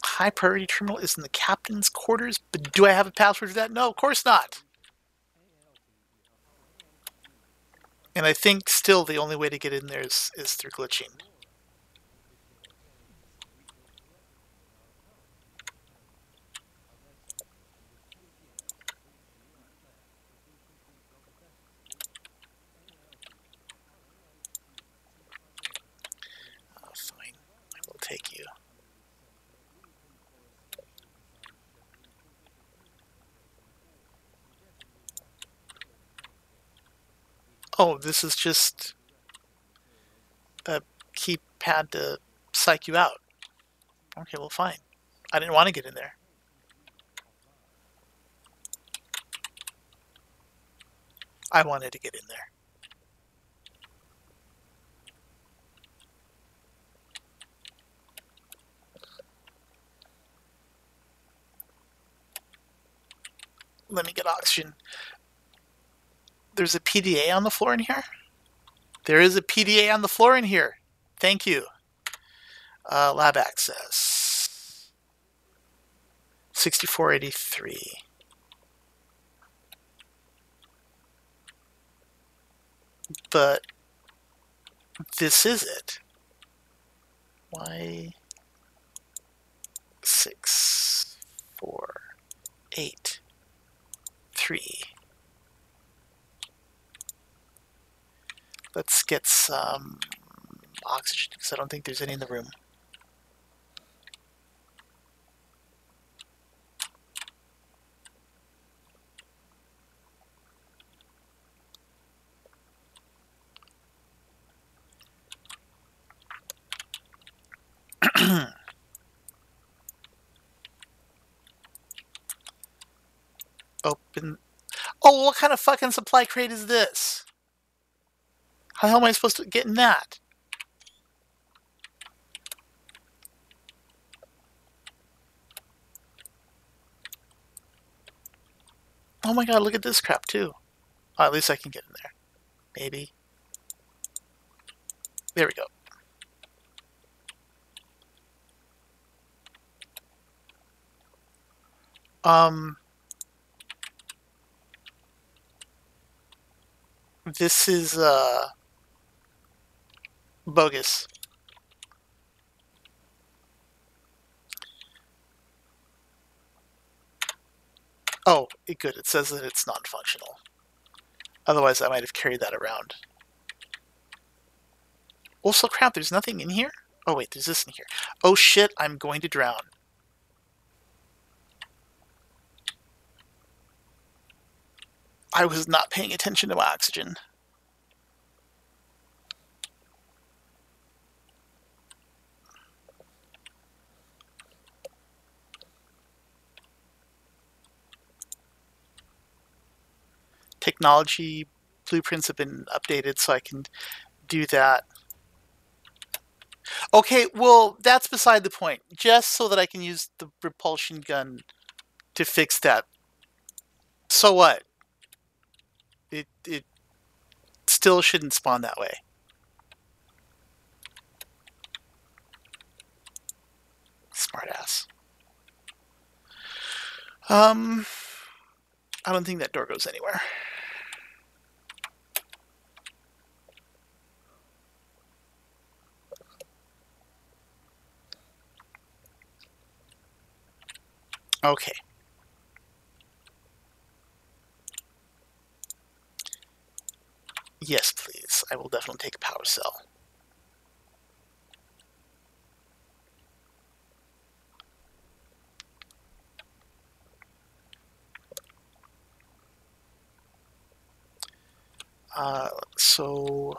High priority terminal is in the captain's quarters, but do I have a password for that? No, of course not. And I think still the only way to get in there is through glitching. Oh, fine. I will take you. Oh, this is just a keypad to psych you out. Okay, well, fine. I didn't want to get in there. I wanted to get in there. Let me get oxygen. There's a PDA on the floor in here? There is a PDA on the floor in here. Thank you. Lab access. 6483. But this is it. Why? 6, 4, 8, 3. Let's get some oxygen because I don't think there's any in the room. Open. Oh, what kind of fucking supply crate is this? How the hell am I supposed to get in that? Oh my god, look at this crap too. Oh, at least I can get in there. Maybe. There we go. This is bogus. Oh, good. It says that it's non-functional. Otherwise, I might have carried that around. Also, crap, there's nothing in here? Oh, wait, there's this in here. Oh, shit, I'm going to drown. I was not paying attention to my oxygen. Technology blueprints have been updated so I can do that. Okay, well, that's beside the point. Just so that I can use the repulsion gun to fix that. So what? It still shouldn't spawn that way. Smartass. I don't think that door goes anywhere. Okay. Yes, please. I will definitely take a power cell. So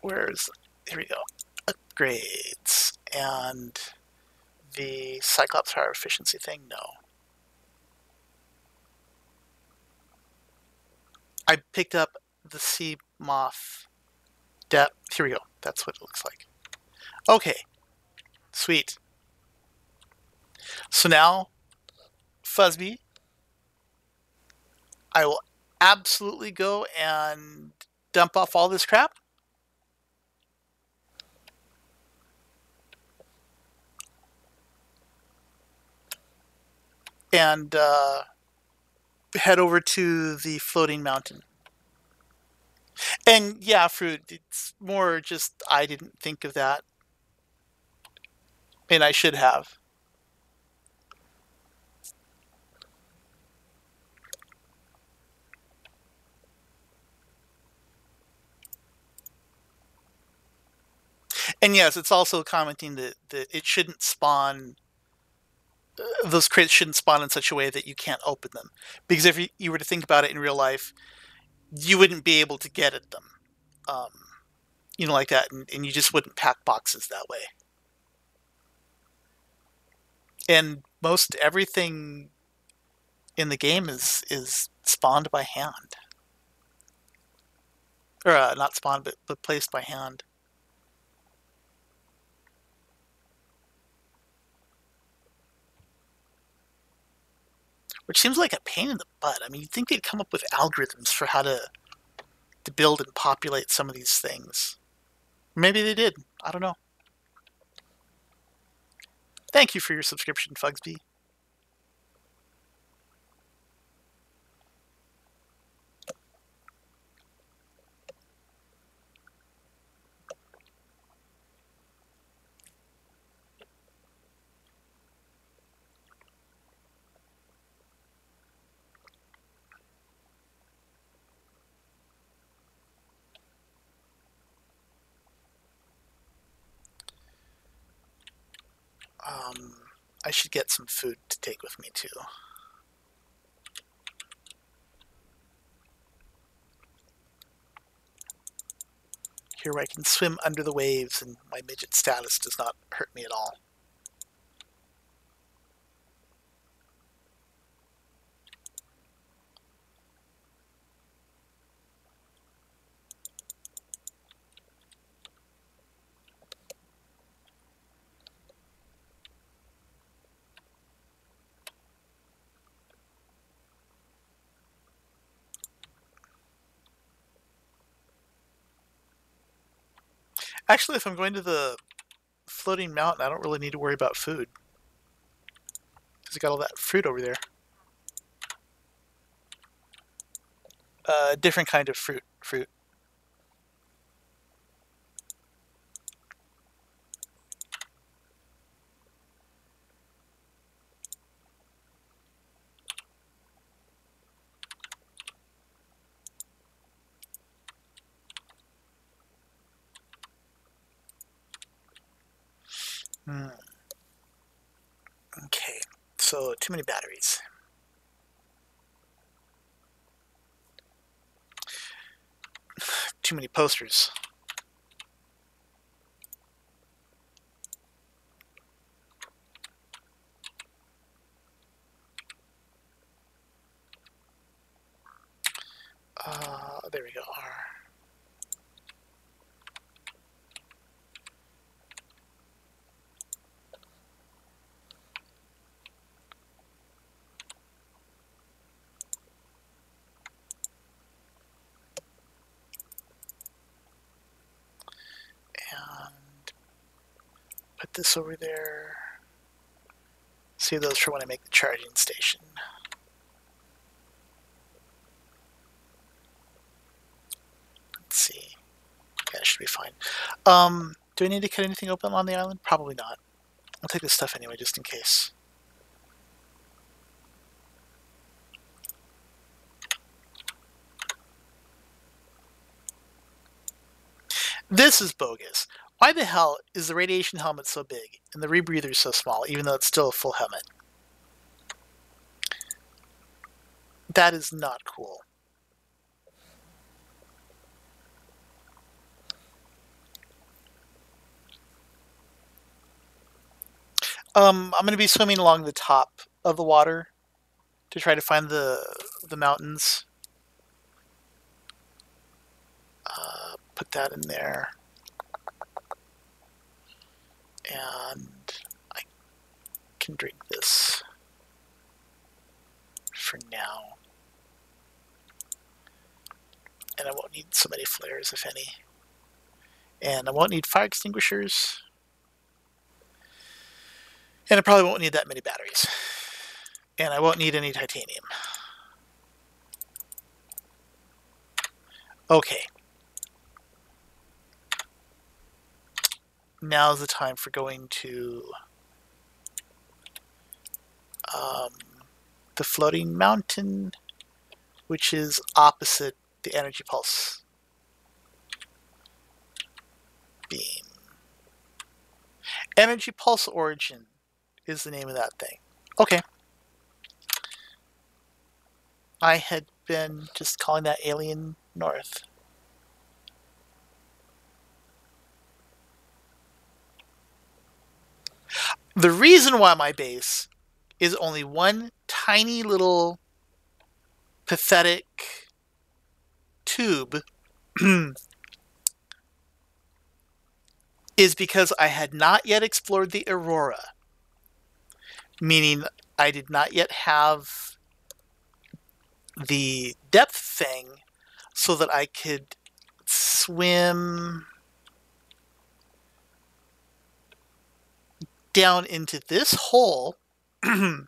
here we go. Upgrades and the Cyclops power efficiency thing, no. I picked up the sea moth depth. Here we go. That's what it looks like. Okay. Sweet. So now, Fuzzbee, I will absolutely go and dump off all this crap. And head over to the floating mountain. And yeah, fruit, it's more just I didn't think of that. And I should have. And yes, it's also commenting that it shouldn't spawn, those crates shouldn't spawn in such a way that you can't open them. Because if you were to think about it in real life, you wouldn't be able to get at them. Um, like that, and you just wouldn't pack boxes that way. And most everything in the game is spawned by hand. Or not spawned, but placed by hand. Which seems like a pain in the butt. I mean, you'd think they'd come up with algorithms for how to build and populate some of these things. Maybe they did. I don't know. Thank you for your subscription, Fugsby. I should get some food to take with me too. Here where I can swim under the waves and my midget status does not hurt me at all. Actually, if I'm going to the floating mountain, I don't really need to worry about food. Because I got all that fruit over there. Different kind of fruit. Okay, so too many batteries. Too many posters. There we go. And put this over there. Save those for when I make the charging station. Let's see. Yeah, it should be fine. Do I need to cut anything open on the island? Probably not. I'll take this stuff anyway, just in case. This is bogus. Why the hell is the radiation helmet so big and the rebreather so small, even though it's still a full helmet? That is not cool. I'm going to be swimming along the top of the water to try to find the mountains. Put that in there. And can drink this for now. And I won't need so many flares, if any. And I won't need fire extinguishers. And I probably won't need that many batteries. And I won't need any titanium. Okay. Now's the time for going to the floating mountain, which is opposite the energy pulse beam. Energy pulse origin is the name of that thing. Okay. I had been just calling that Alien North. The reason why my base is only one tiny little pathetic tube is because I had not yet explored the Aurora, meaning I did not yet have the depth thing so that I could swim down into this hole and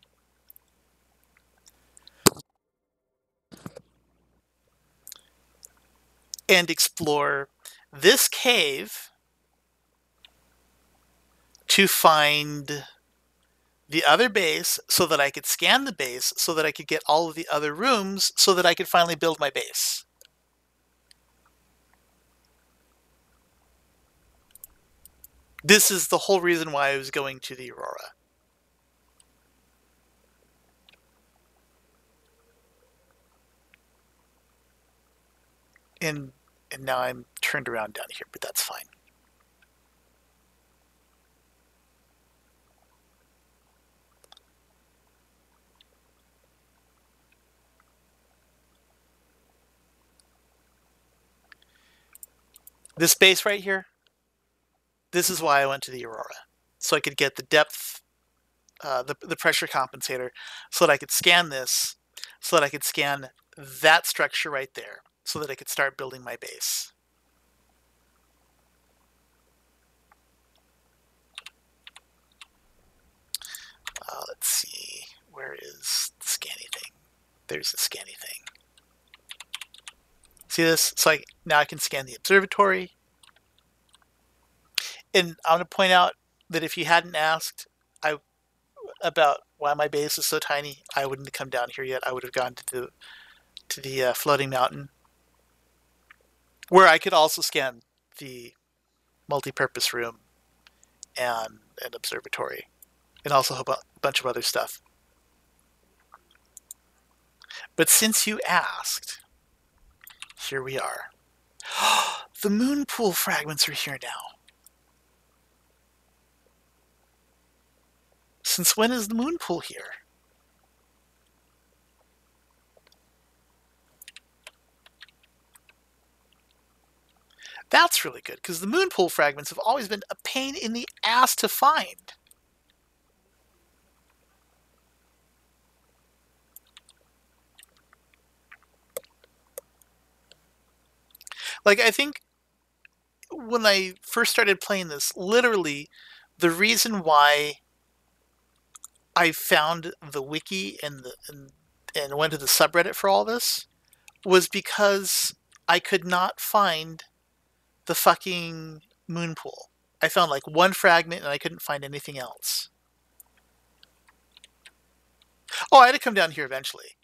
explore this cave to find the other base so that I could scan the base so that I could get all of the other rooms so that I could finally build my base. This is the whole reason why I was going to the Aurora. And now I'm turned around down here, but that's fine. This base right here, this is why I went to the Aurora. So I could get the depth, the pressure compensator, so that I could scan this, so that I could scan that structure right there, so that I could start building my base. Let's see, where is the scanny thing? There's the scanny thing. See this? So now I can scan the observatory. And I'm going to point out that if you hadn't asked about why my base is so tiny, I wouldn't have come down here yet. I would have gone to the floating mountain, where I could also scan the multi-purpose room and an observatory, and also a bunch of other stuff. But since you asked, here we are. The moon pool fragments are here now. Since when is the moon pool here? That's really good, because the moon pool fragments have always been a pain in the ass to find. Like, I think when I first started playing this, literally, the reason why I found the wiki and went to the subreddit for all this was because I could not find the fucking moon pool. I found like one fragment and I couldn't find anything else. Oh, I had to come down here eventually.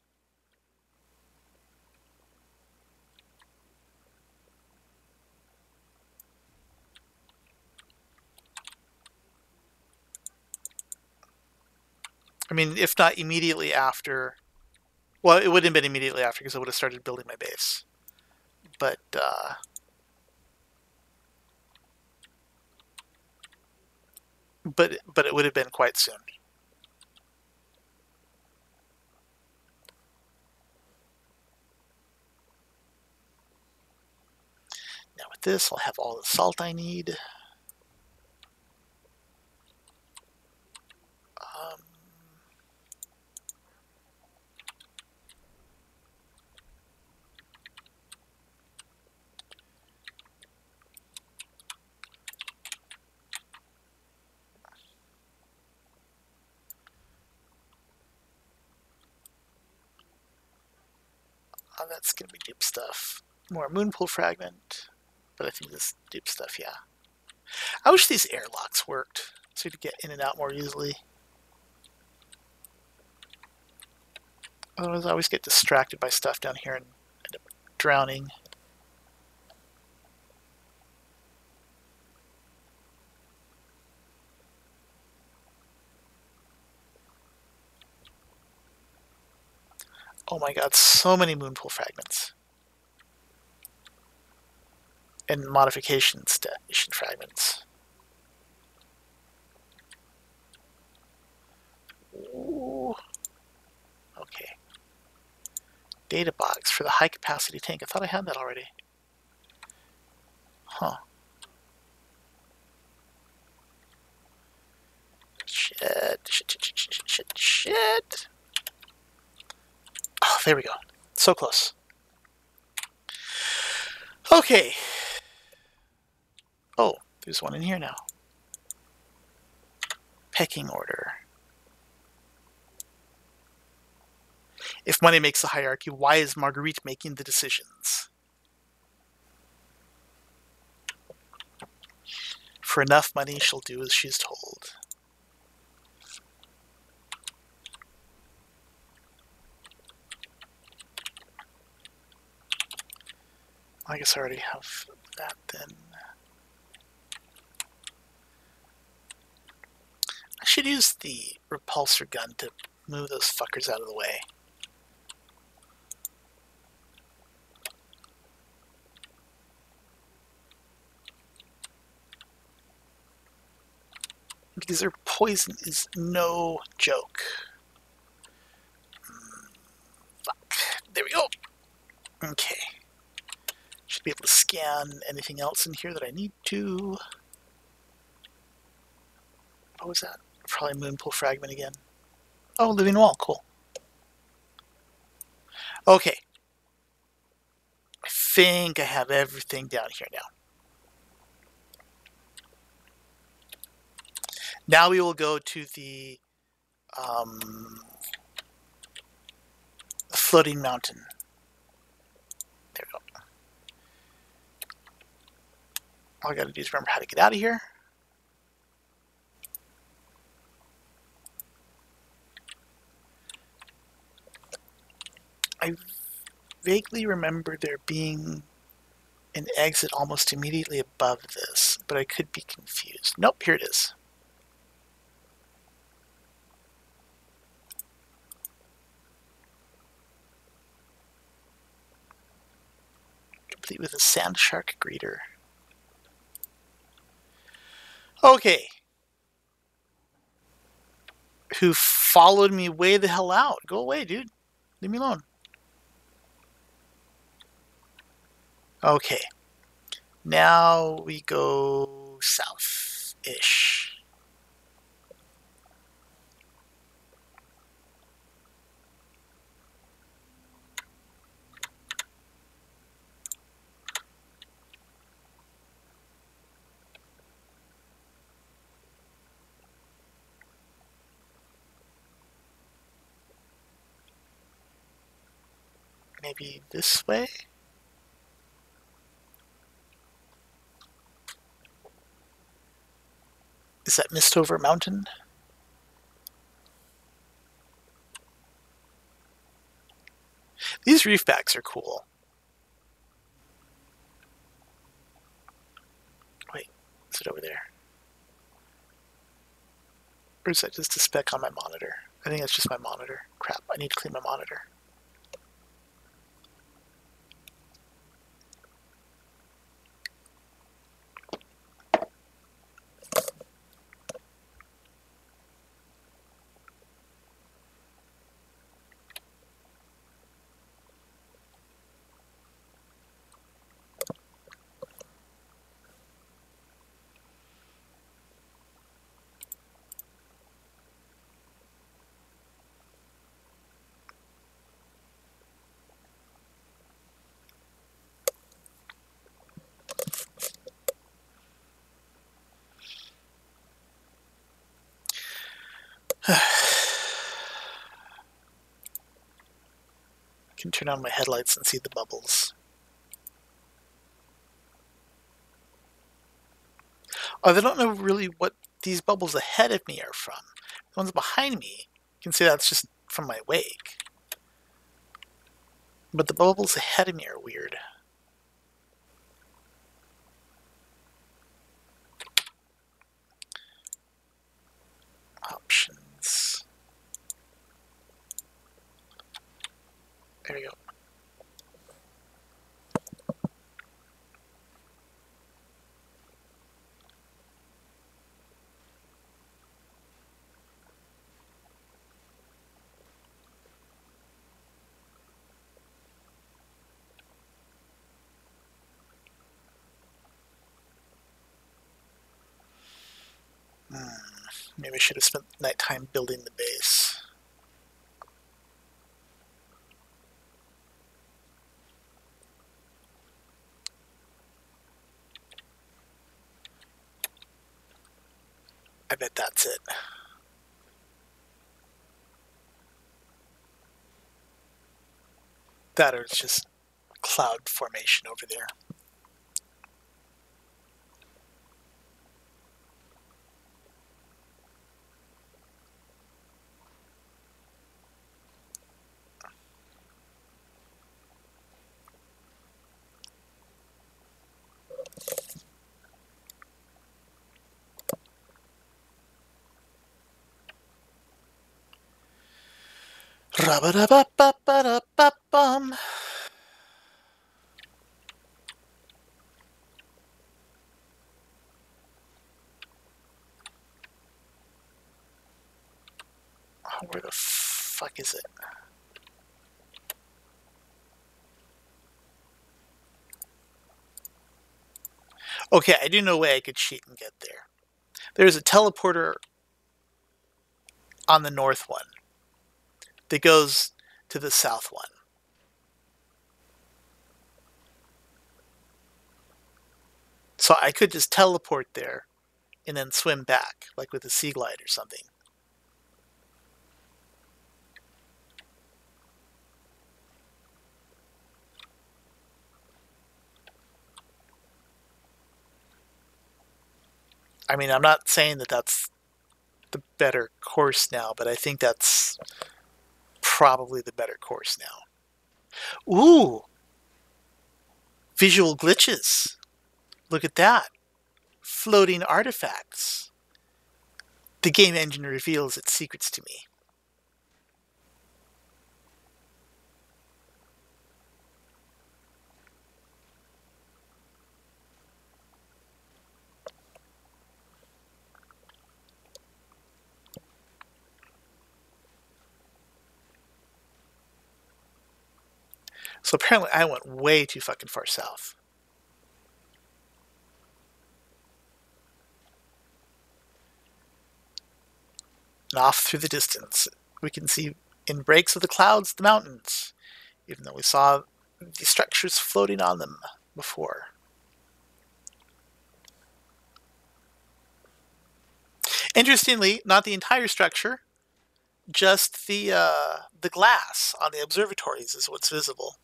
I mean, if not immediately after. Well, it wouldn't have been immediately after because I would have started building my base. But it would have been quite soon. Now with this, I'll have all the salt I need. That's going to be dupe stuff. More moonpool fragment. But I think this is dupe stuff, yeah. I wish these airlocks worked so you could get in and out more easily. Otherwise, I always get distracted by stuff down here and end up drowning. Oh my god, so many moonpool fragments. And modification station fragments. Ooh. Okay. Data box for the high capacity tank. I thought I had that already. Huh. Shit. Oh, there we go. So close. Okay. Oh, there's one in here now. Pecking order. If money makes the hierarchy, why is Marguerite making the decisions? For enough money, she'll do as she's told. I guess I already have that then. I should use the repulsor gun to move those fuckers out of the way. Because their poison is no joke. Fuck. There we go. Okay. Should be able to scan anything else in here that I need to. What was that? Probably moonpool fragment again. Oh, living wall. Cool. Okay. I think I have everything down here now. Now we will go to the floating mountain. There we go. All I gotta do is remember how to get out of here. I vaguely remember there being an exit almost immediately above this, but I could be confused. Nope, here it is. Complete with a sand shark greeter. Okay. Who followed me way the hell out? Go away, dude. Leave me alone. Okay. Now we go south-ish. Maybe this way? Is that Mistover Mountain? These reefbacks are cool. Wait, is it over there? Or is that just a speck on my monitor? I think that's just my monitor. Crap, I need to clean my monitor. can turn on my headlights and see the bubbles. Oh, I don't know really what these bubbles ahead of me are from. The ones behind me, you can see that's just from my wake. But the bubbles ahead of me are weird. Options. There we go. Maybe I should have spent nighttime building the base. I bet that's it. That or it's just cloud formation over there. Ra-ba-da-ba-ba-ba-da-ba-bum. Where the fuck is it? Okay, I do know a way I could cheat and get there. There's a teleporter on the north one that goes to the south one. So I could just teleport there and then swim back, like with a sea glide or something. I mean, I'm not saying that that's the better course now, but I think that's probably the better course now. Ooh! Visual glitches. Look at that. Floating artifacts. The game engine reveals its secrets to me. So apparently I went way too fucking far south. And off through the distance, we can see in breaks of the clouds the mountains, even though we saw the structures floating on them before. Interestingly, not the entire structure, just the glass on the observatories is what's visible.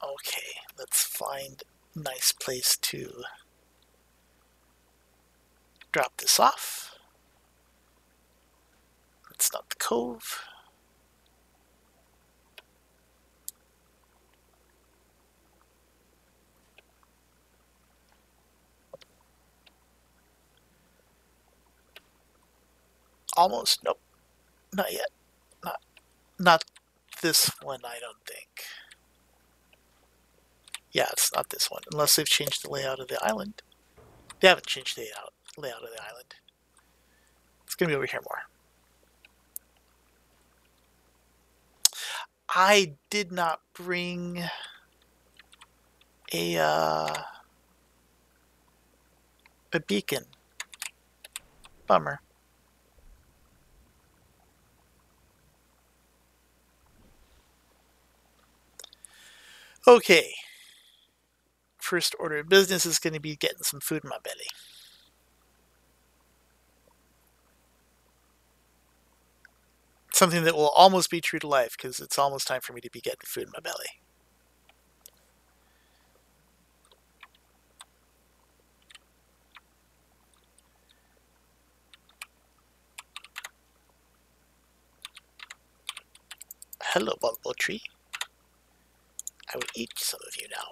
Okay, let's find a nice place to drop this off. It's not the cove. Almost, nope, not yet. Not this one, I don't think. Yeah, it's not this one, unless they've changed the layout of the island. They haven't changed the layout of the island. It's going to be over here more. I did not bring a beacon. Bummer. Okay. first order of business is going to be getting some food in my belly. Something that will almost be true to life, because it's almost time for me to be getting food in my belly. Hello, multiple tree. I will eat some of you now.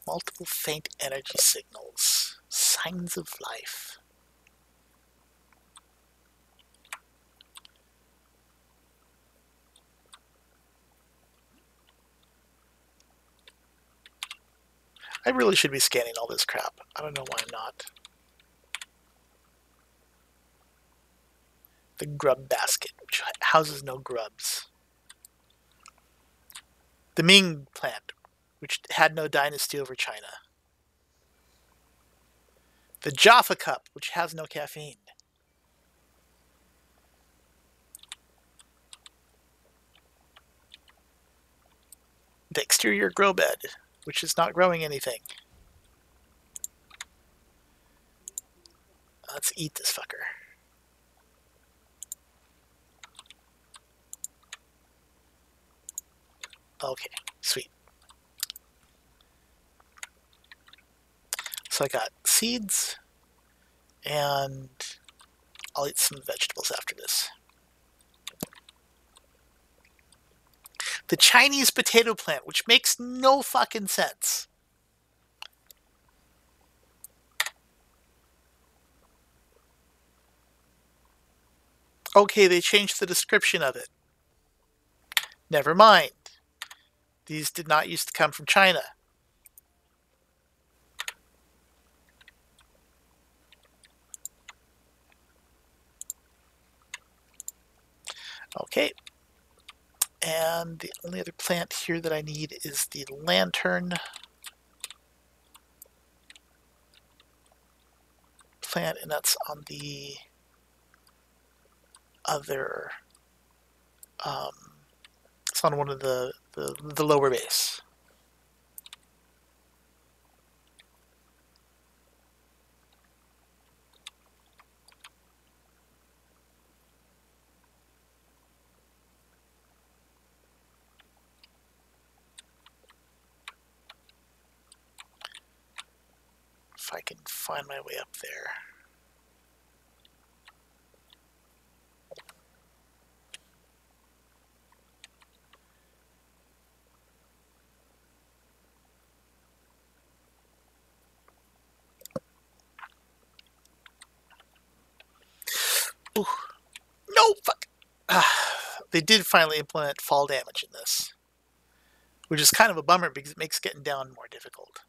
Multiple faint energy signals. Signs of life. I really should be scanning all this crap. I don't know why I'm not. The grub basket, which houses no grubs. The Ming plant, which had no dynasty over China. The Jaffa cup, which has no caffeine. The exterior grow bed, which is not growing anything. Let's eat this fucker. Okay, sweet. So I got seeds, and I'll eat some vegetables after this. The Chinese potato plant, which makes no fucking sense. Okay, they changed the description of it. Never mind. These did not used to come from China. Okay. And the only other plant here that I need is the lantern plant, and that's on the other, it's on one of the lower base. If I can find my way up there. Ooh. No, fuck. They did finally implement fall damage in this, which is kind of a bummer because it makes getting down more difficult.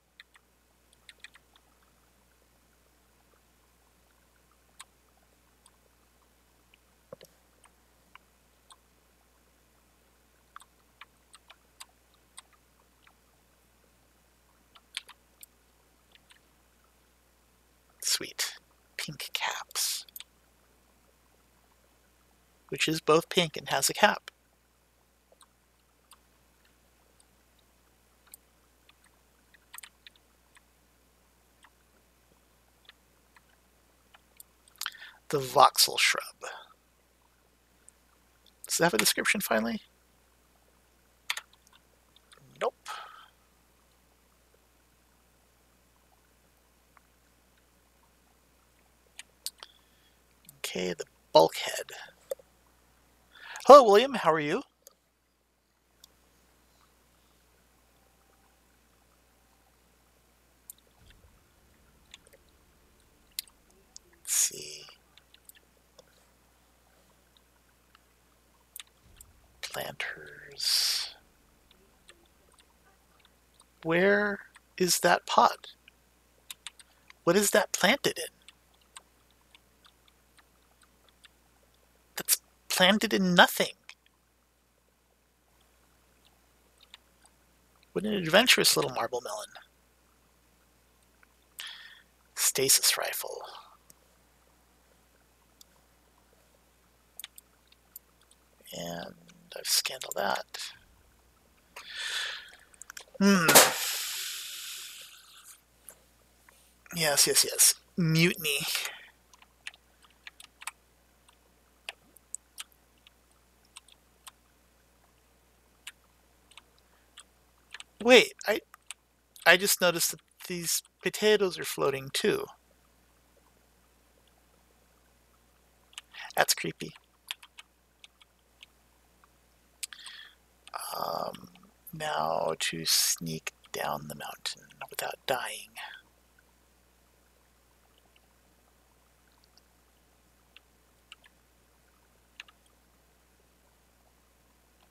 Sweet. Pink caps. Which is both pink and has a cap. The voxel shrub. Does it have a description finally? Nope. Okay, the bulkhead. Hello, William. How are you? Let's see. Planters. Where is that pot? What is that planted in? That's planted in nothing. What an adventurous little marble melon. stasis rifle. And I've scanned all that. Yes. Mutiny. Wait, I just noticed that these potatoes are floating too. That's creepy. Now to sneak down the mountain without dying.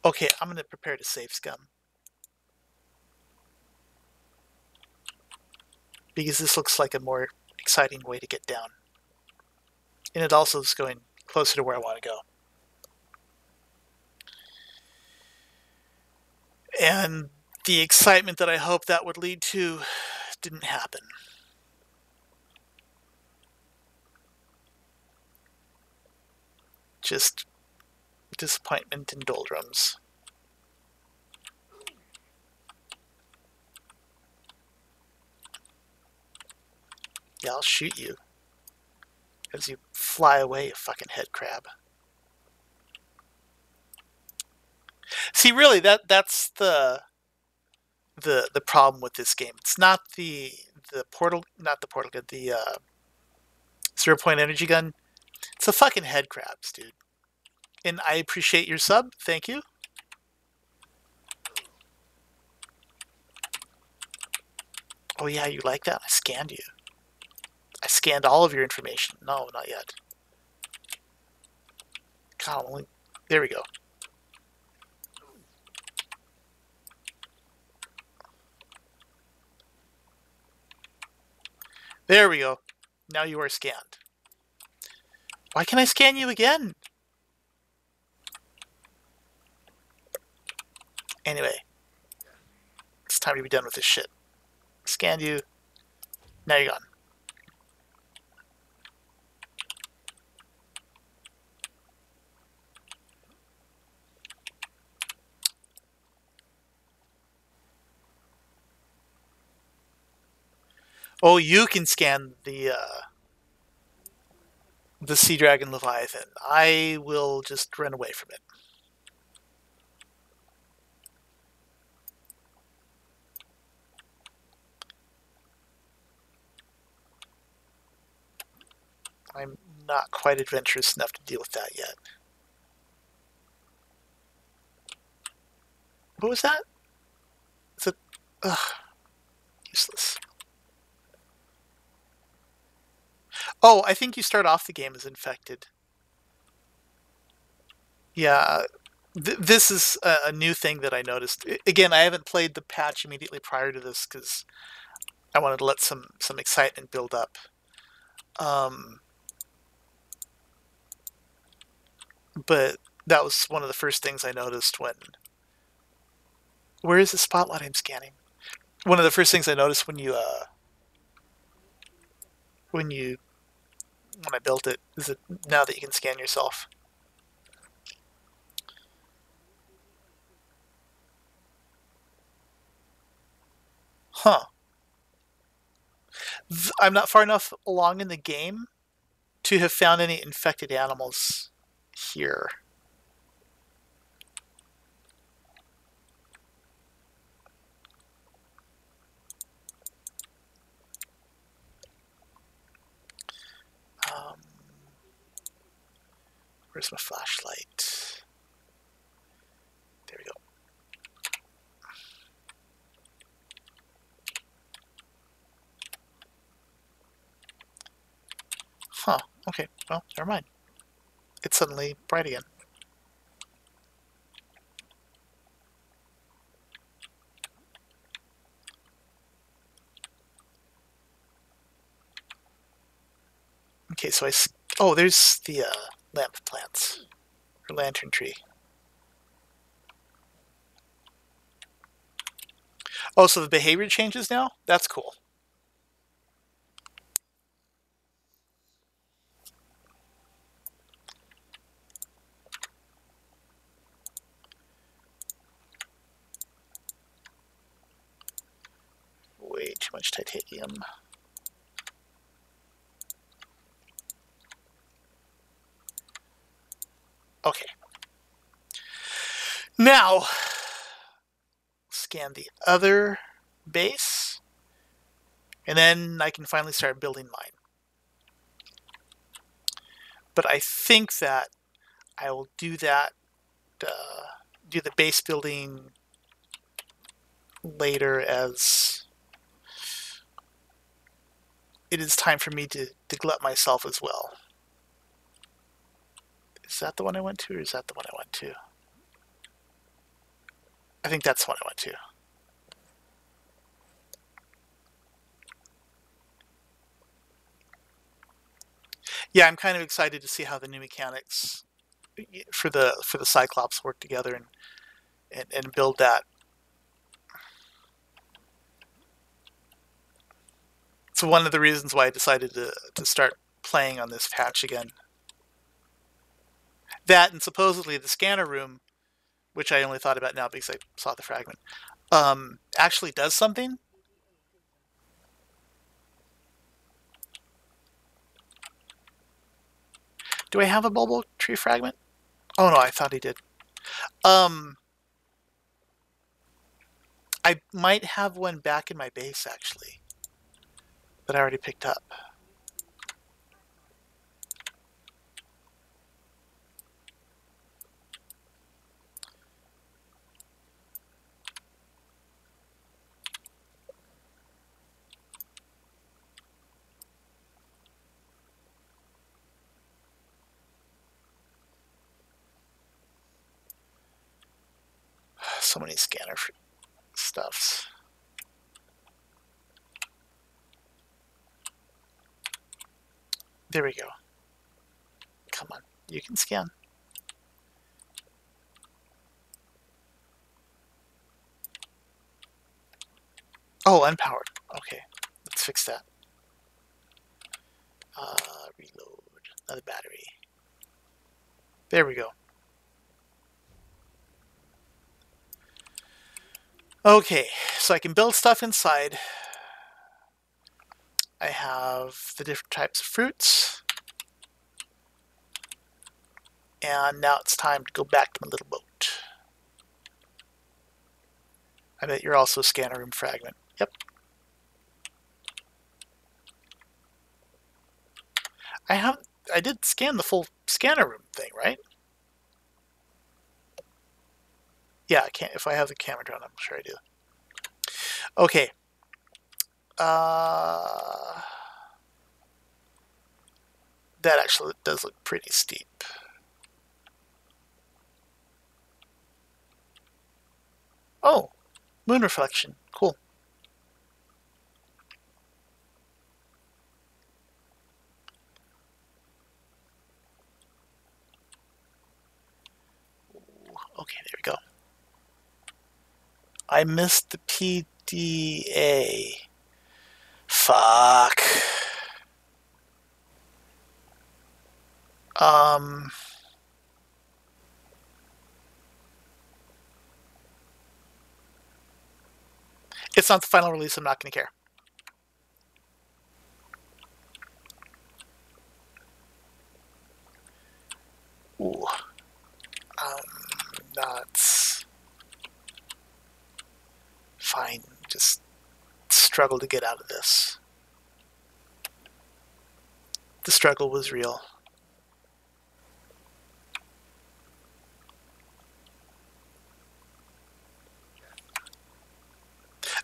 Okay, I'm going to prepare to save scum. Because this looks like a more exciting way to get down. And it also is going closer to where I want to go. And the excitement that I hoped that would lead to didn't happen. Just disappointment and doldrums. Yeah, I'll shoot you as you fly away, you fucking head crab. See, really, that's the problem with this game. It's not the portal, not the portal gun, the 0-point energy gun. It's the fucking head crabs, dude. And I appreciate your sub. Thank you. Oh yeah, you like that? I scanned you. I scanned all of your information. No, not yet. God, only... There we go. There we go. Now you are scanned. Why can't I scan you again? Anyway. It's time to be done with this shit. Scanned you. Now you're gone. Oh, you can scan the Sea Dragon Leviathan. I will just run away from it. I'm not quite adventurous enough to deal with that yet. What was that? Is it... Ugh. Useless. Oh, I think you start off the game as infected. Yeah, this is a new thing that I noticed. Again, I haven't played the patch immediately prior to this because I wanted to let some excitement build up. But that was one of the first things I noticed when... Where is the spotlight I'm scanning? One of the first things I noticed when I built it is that now that you can scan yourself. Huh. I'm not far enough along in the game to have found any infected animals here. Where's my flashlight? There we go. Huh. Okay. Well, never mind. It's suddenly bright again. Okay, so oh, there's the lamp plants. Or lantern tree. Oh, so the behavior changes now? That's cool. too much titanium. Okay. Now, scan the other base, and then I can finally start building mine. But I think that I will do that, do the base building later, as it is time for me to glut myself as well. Is that the one I went to, or is that the one I went to? I think that's the one I went to. Yeah, I'm kind of excited to see how the new mechanics for the Cyclops work together and build that. It's one of the reasons why I decided to start playing on this patch again. That, and supposedly the scanner room, which I only thought about now because I saw the fragment, actually does something. Do I have a bulbo tree fragment? Oh no, I thought he did. I might have one back in my base, actually, that I already picked up. So many scanner stuffs. There we go. Come on, you can scan. Oh, unpowered. Okay, let's fix that. Reload. Another battery. There we go. Okay, so I can build stuff inside. I have the different types of fruits. And now it's time to go back to my little boat. I bet you're also a scanner room fragment. Yep. I did scan the full scanner room thing, right? Yeah, I can't. If I have the camera drawn, I'm sure I do. Okay. That actually does look pretty steep. Oh, moon reflection. Cool. Okay, there we go. I missed the PDA. Fuck. It's not the final release. I'm not going to care. Ooh. That's fine. Just struggle to get out of this. The struggle was real.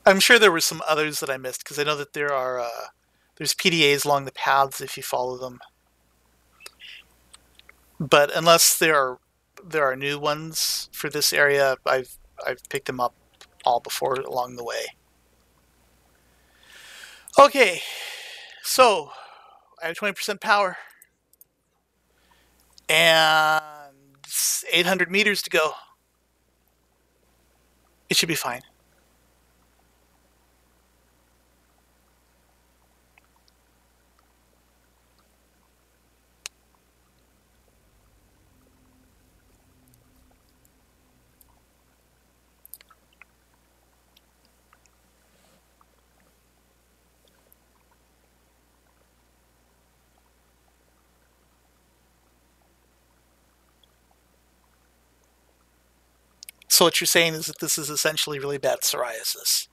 I'm sure there were some others that I missed, because I know that there's PDAs along the paths if you follow them. But unless there are new ones for this area, I've picked them up all before along the way. Okay, so I have 20% power and 800 meters to go. It should be fine. So what you're saying is that this is essentially really bad psoriasis.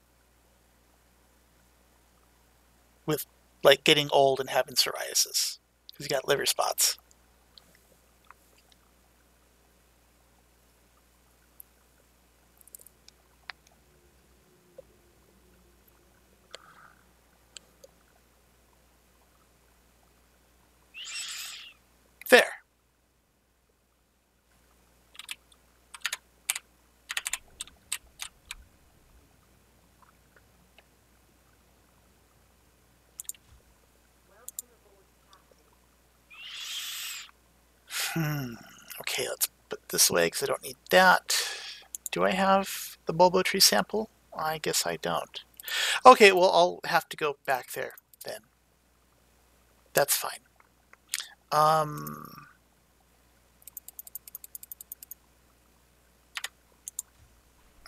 With, like, getting old and having psoriasis. Because you got liver spots. There. Okay, let's put this away because I don't need that. Do I have the bulbo tree sample? I guess I don't. Okay, well, I'll have to go back there then. That's fine.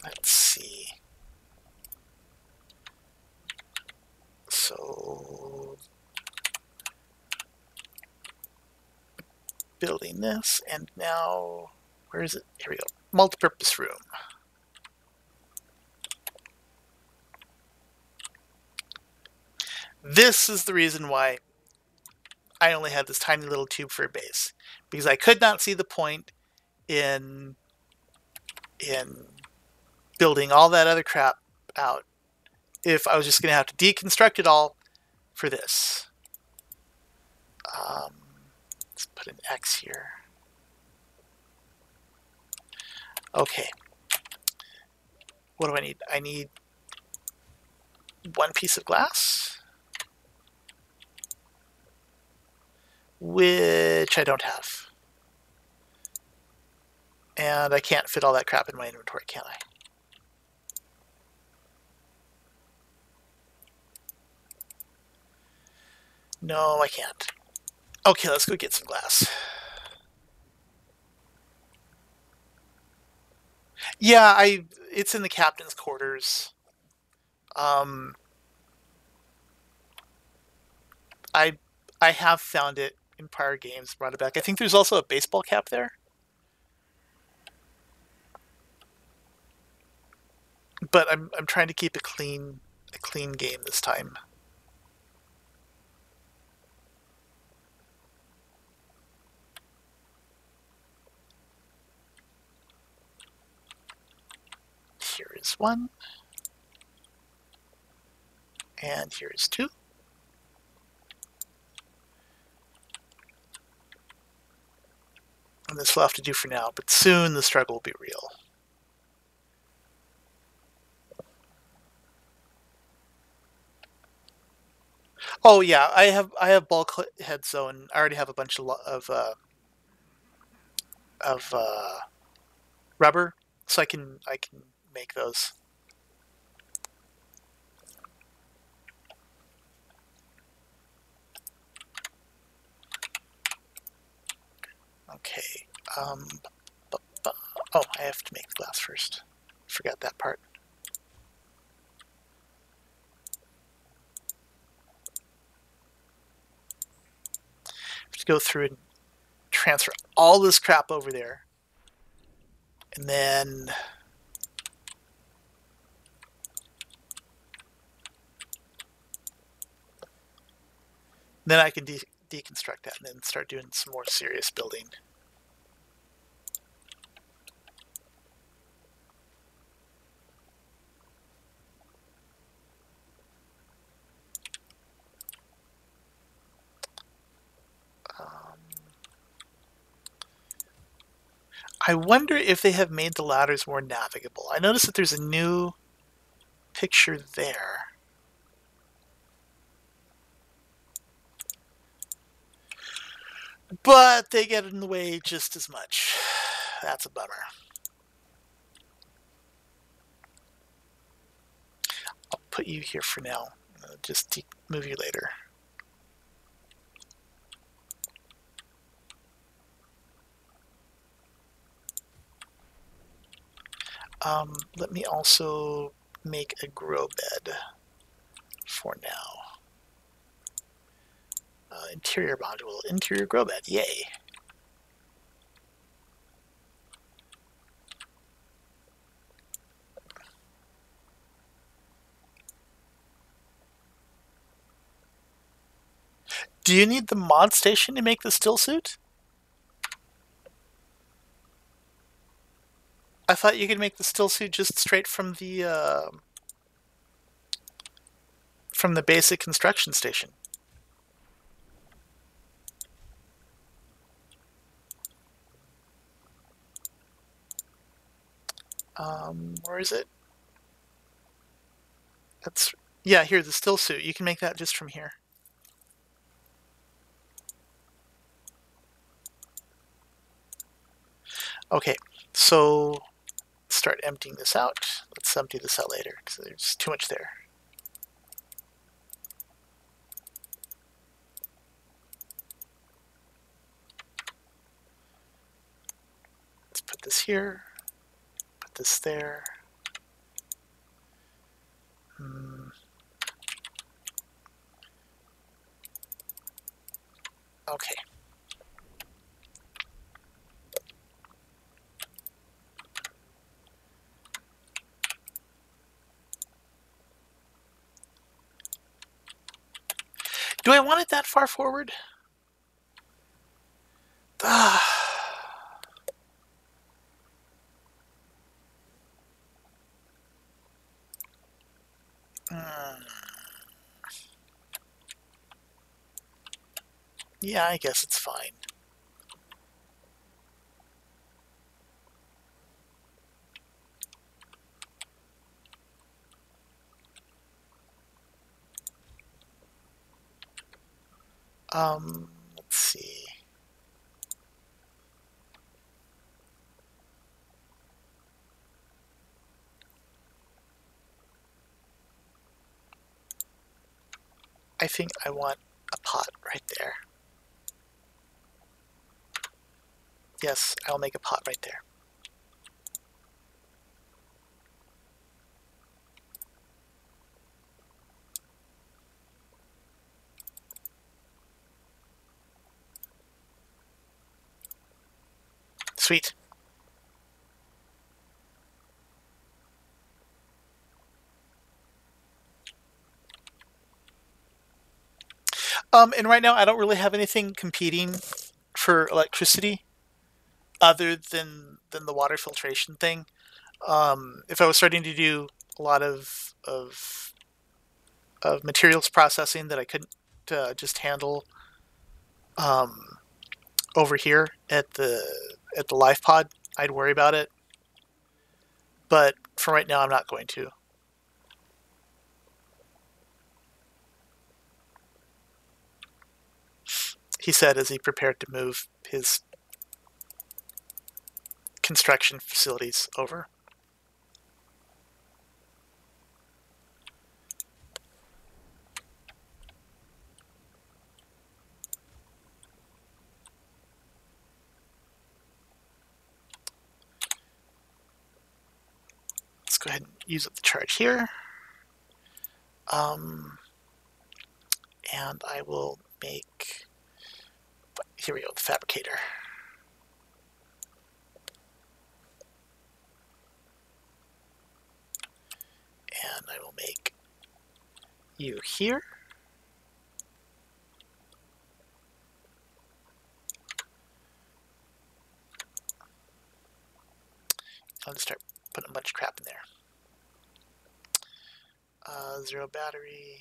Let's see. So, building this, and now, where is it? Here we go. Multipurpose room. This is the reason why I only had this tiny little tube for a base, because I could not see the point in building all that other crap out if I was just going to have to deconstruct it all for this. Let's put an X here. Okay. What do I need? I need one piece of glass, which I don't have. And I can't fit all that crap in my inventory, can I? No, I can't. Okay, let's go get some glass. Yeah, it's in the captain's quarters. I have found it in prior games, brought it back. I think there's also a baseball cap there. But I'm trying to keep a clean game this time. Here is one. And here is two. And this will have to do for now, but soon the struggle will be real. Oh yeah, I have bulkhead zone. I already have a bunch of rubber, so I can make those. Okay. Oh, I have to make the glass first. Forgot that part. Have to go through and transfer all this crap over there, and then I can deconstruct that and then start doing some more serious building. I wonder if they have made the ladders more navigable. I noticed that there's a new picture there. But they get in the way just as much. That's a bummer. I'll put you here for now. Just move you later. Let me also make a grow bed for now. Interior module, interior grow bed, yay. Do you need the mod station to make the still suit? I thought you could make the still suit just straight from the basic construction station. Where is it? That's yeah. Here, the still suit. You can make that just from here. Okay, so start emptying this out. Let's empty this out later because there's too much there. Let's put this here. Put this there. Okay. Do I want it that far forward? Yeah, I guess it's fine. Let's see. I think I want a pot right there. Yes, I'll make a pot right there. Sweet. And right now I don't really have anything competing for electricity other than the water filtration thing. If I was starting to do a lot of materials processing that I couldn't just handle over here at the life pod, I'd worry about it. But for right now, I'm not going to. He said as he prepared to move his construction facilities over. Let's go ahead and use up the charge here. And I will make, here we go, the fabricator. And I will make you here. I'll just start putting a bunch of crap in there. 0 battery.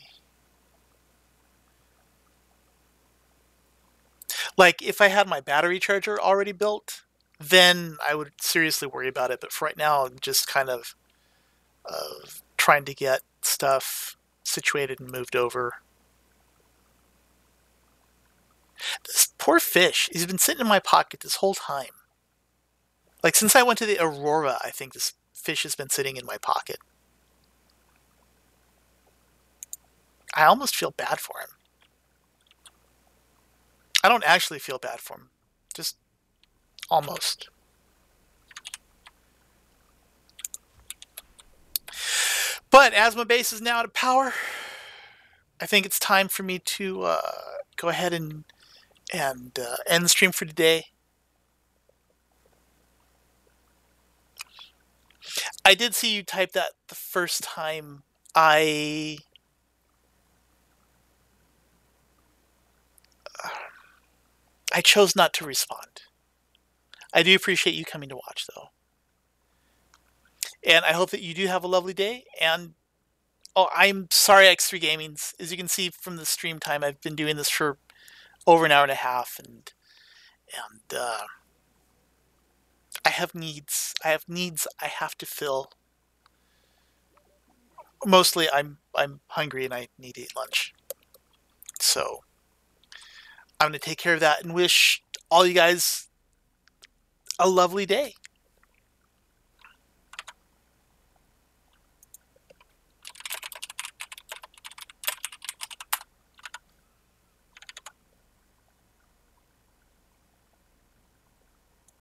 Like, if I had my battery charger already built, then I would seriously worry about it. But for right now, I'm just kind of trying to get stuff situated and moved over. This poor fish, he's been sitting in my pocket this whole time. Like, since I went to the Aurora, I think this fish has been sitting in my pocket. I almost feel bad for him. I don't actually feel bad for him. Just almost. But as my base is now out of power, I think it's time for me to go ahead and end the stream for today. I did see you type that the first time. I I chose not to respond. I do appreciate you coming to watch, though. And I hope that you do have a lovely day. And oh, I'm sorry, X3 Gamings. As you can see from the stream time, I've been doing this for over an hour and a half, and I have needs. I have needs I have to fill. Mostly, I'm hungry and I need to eat lunch. So I'm going to take care of that and wish all you guys a lovely day.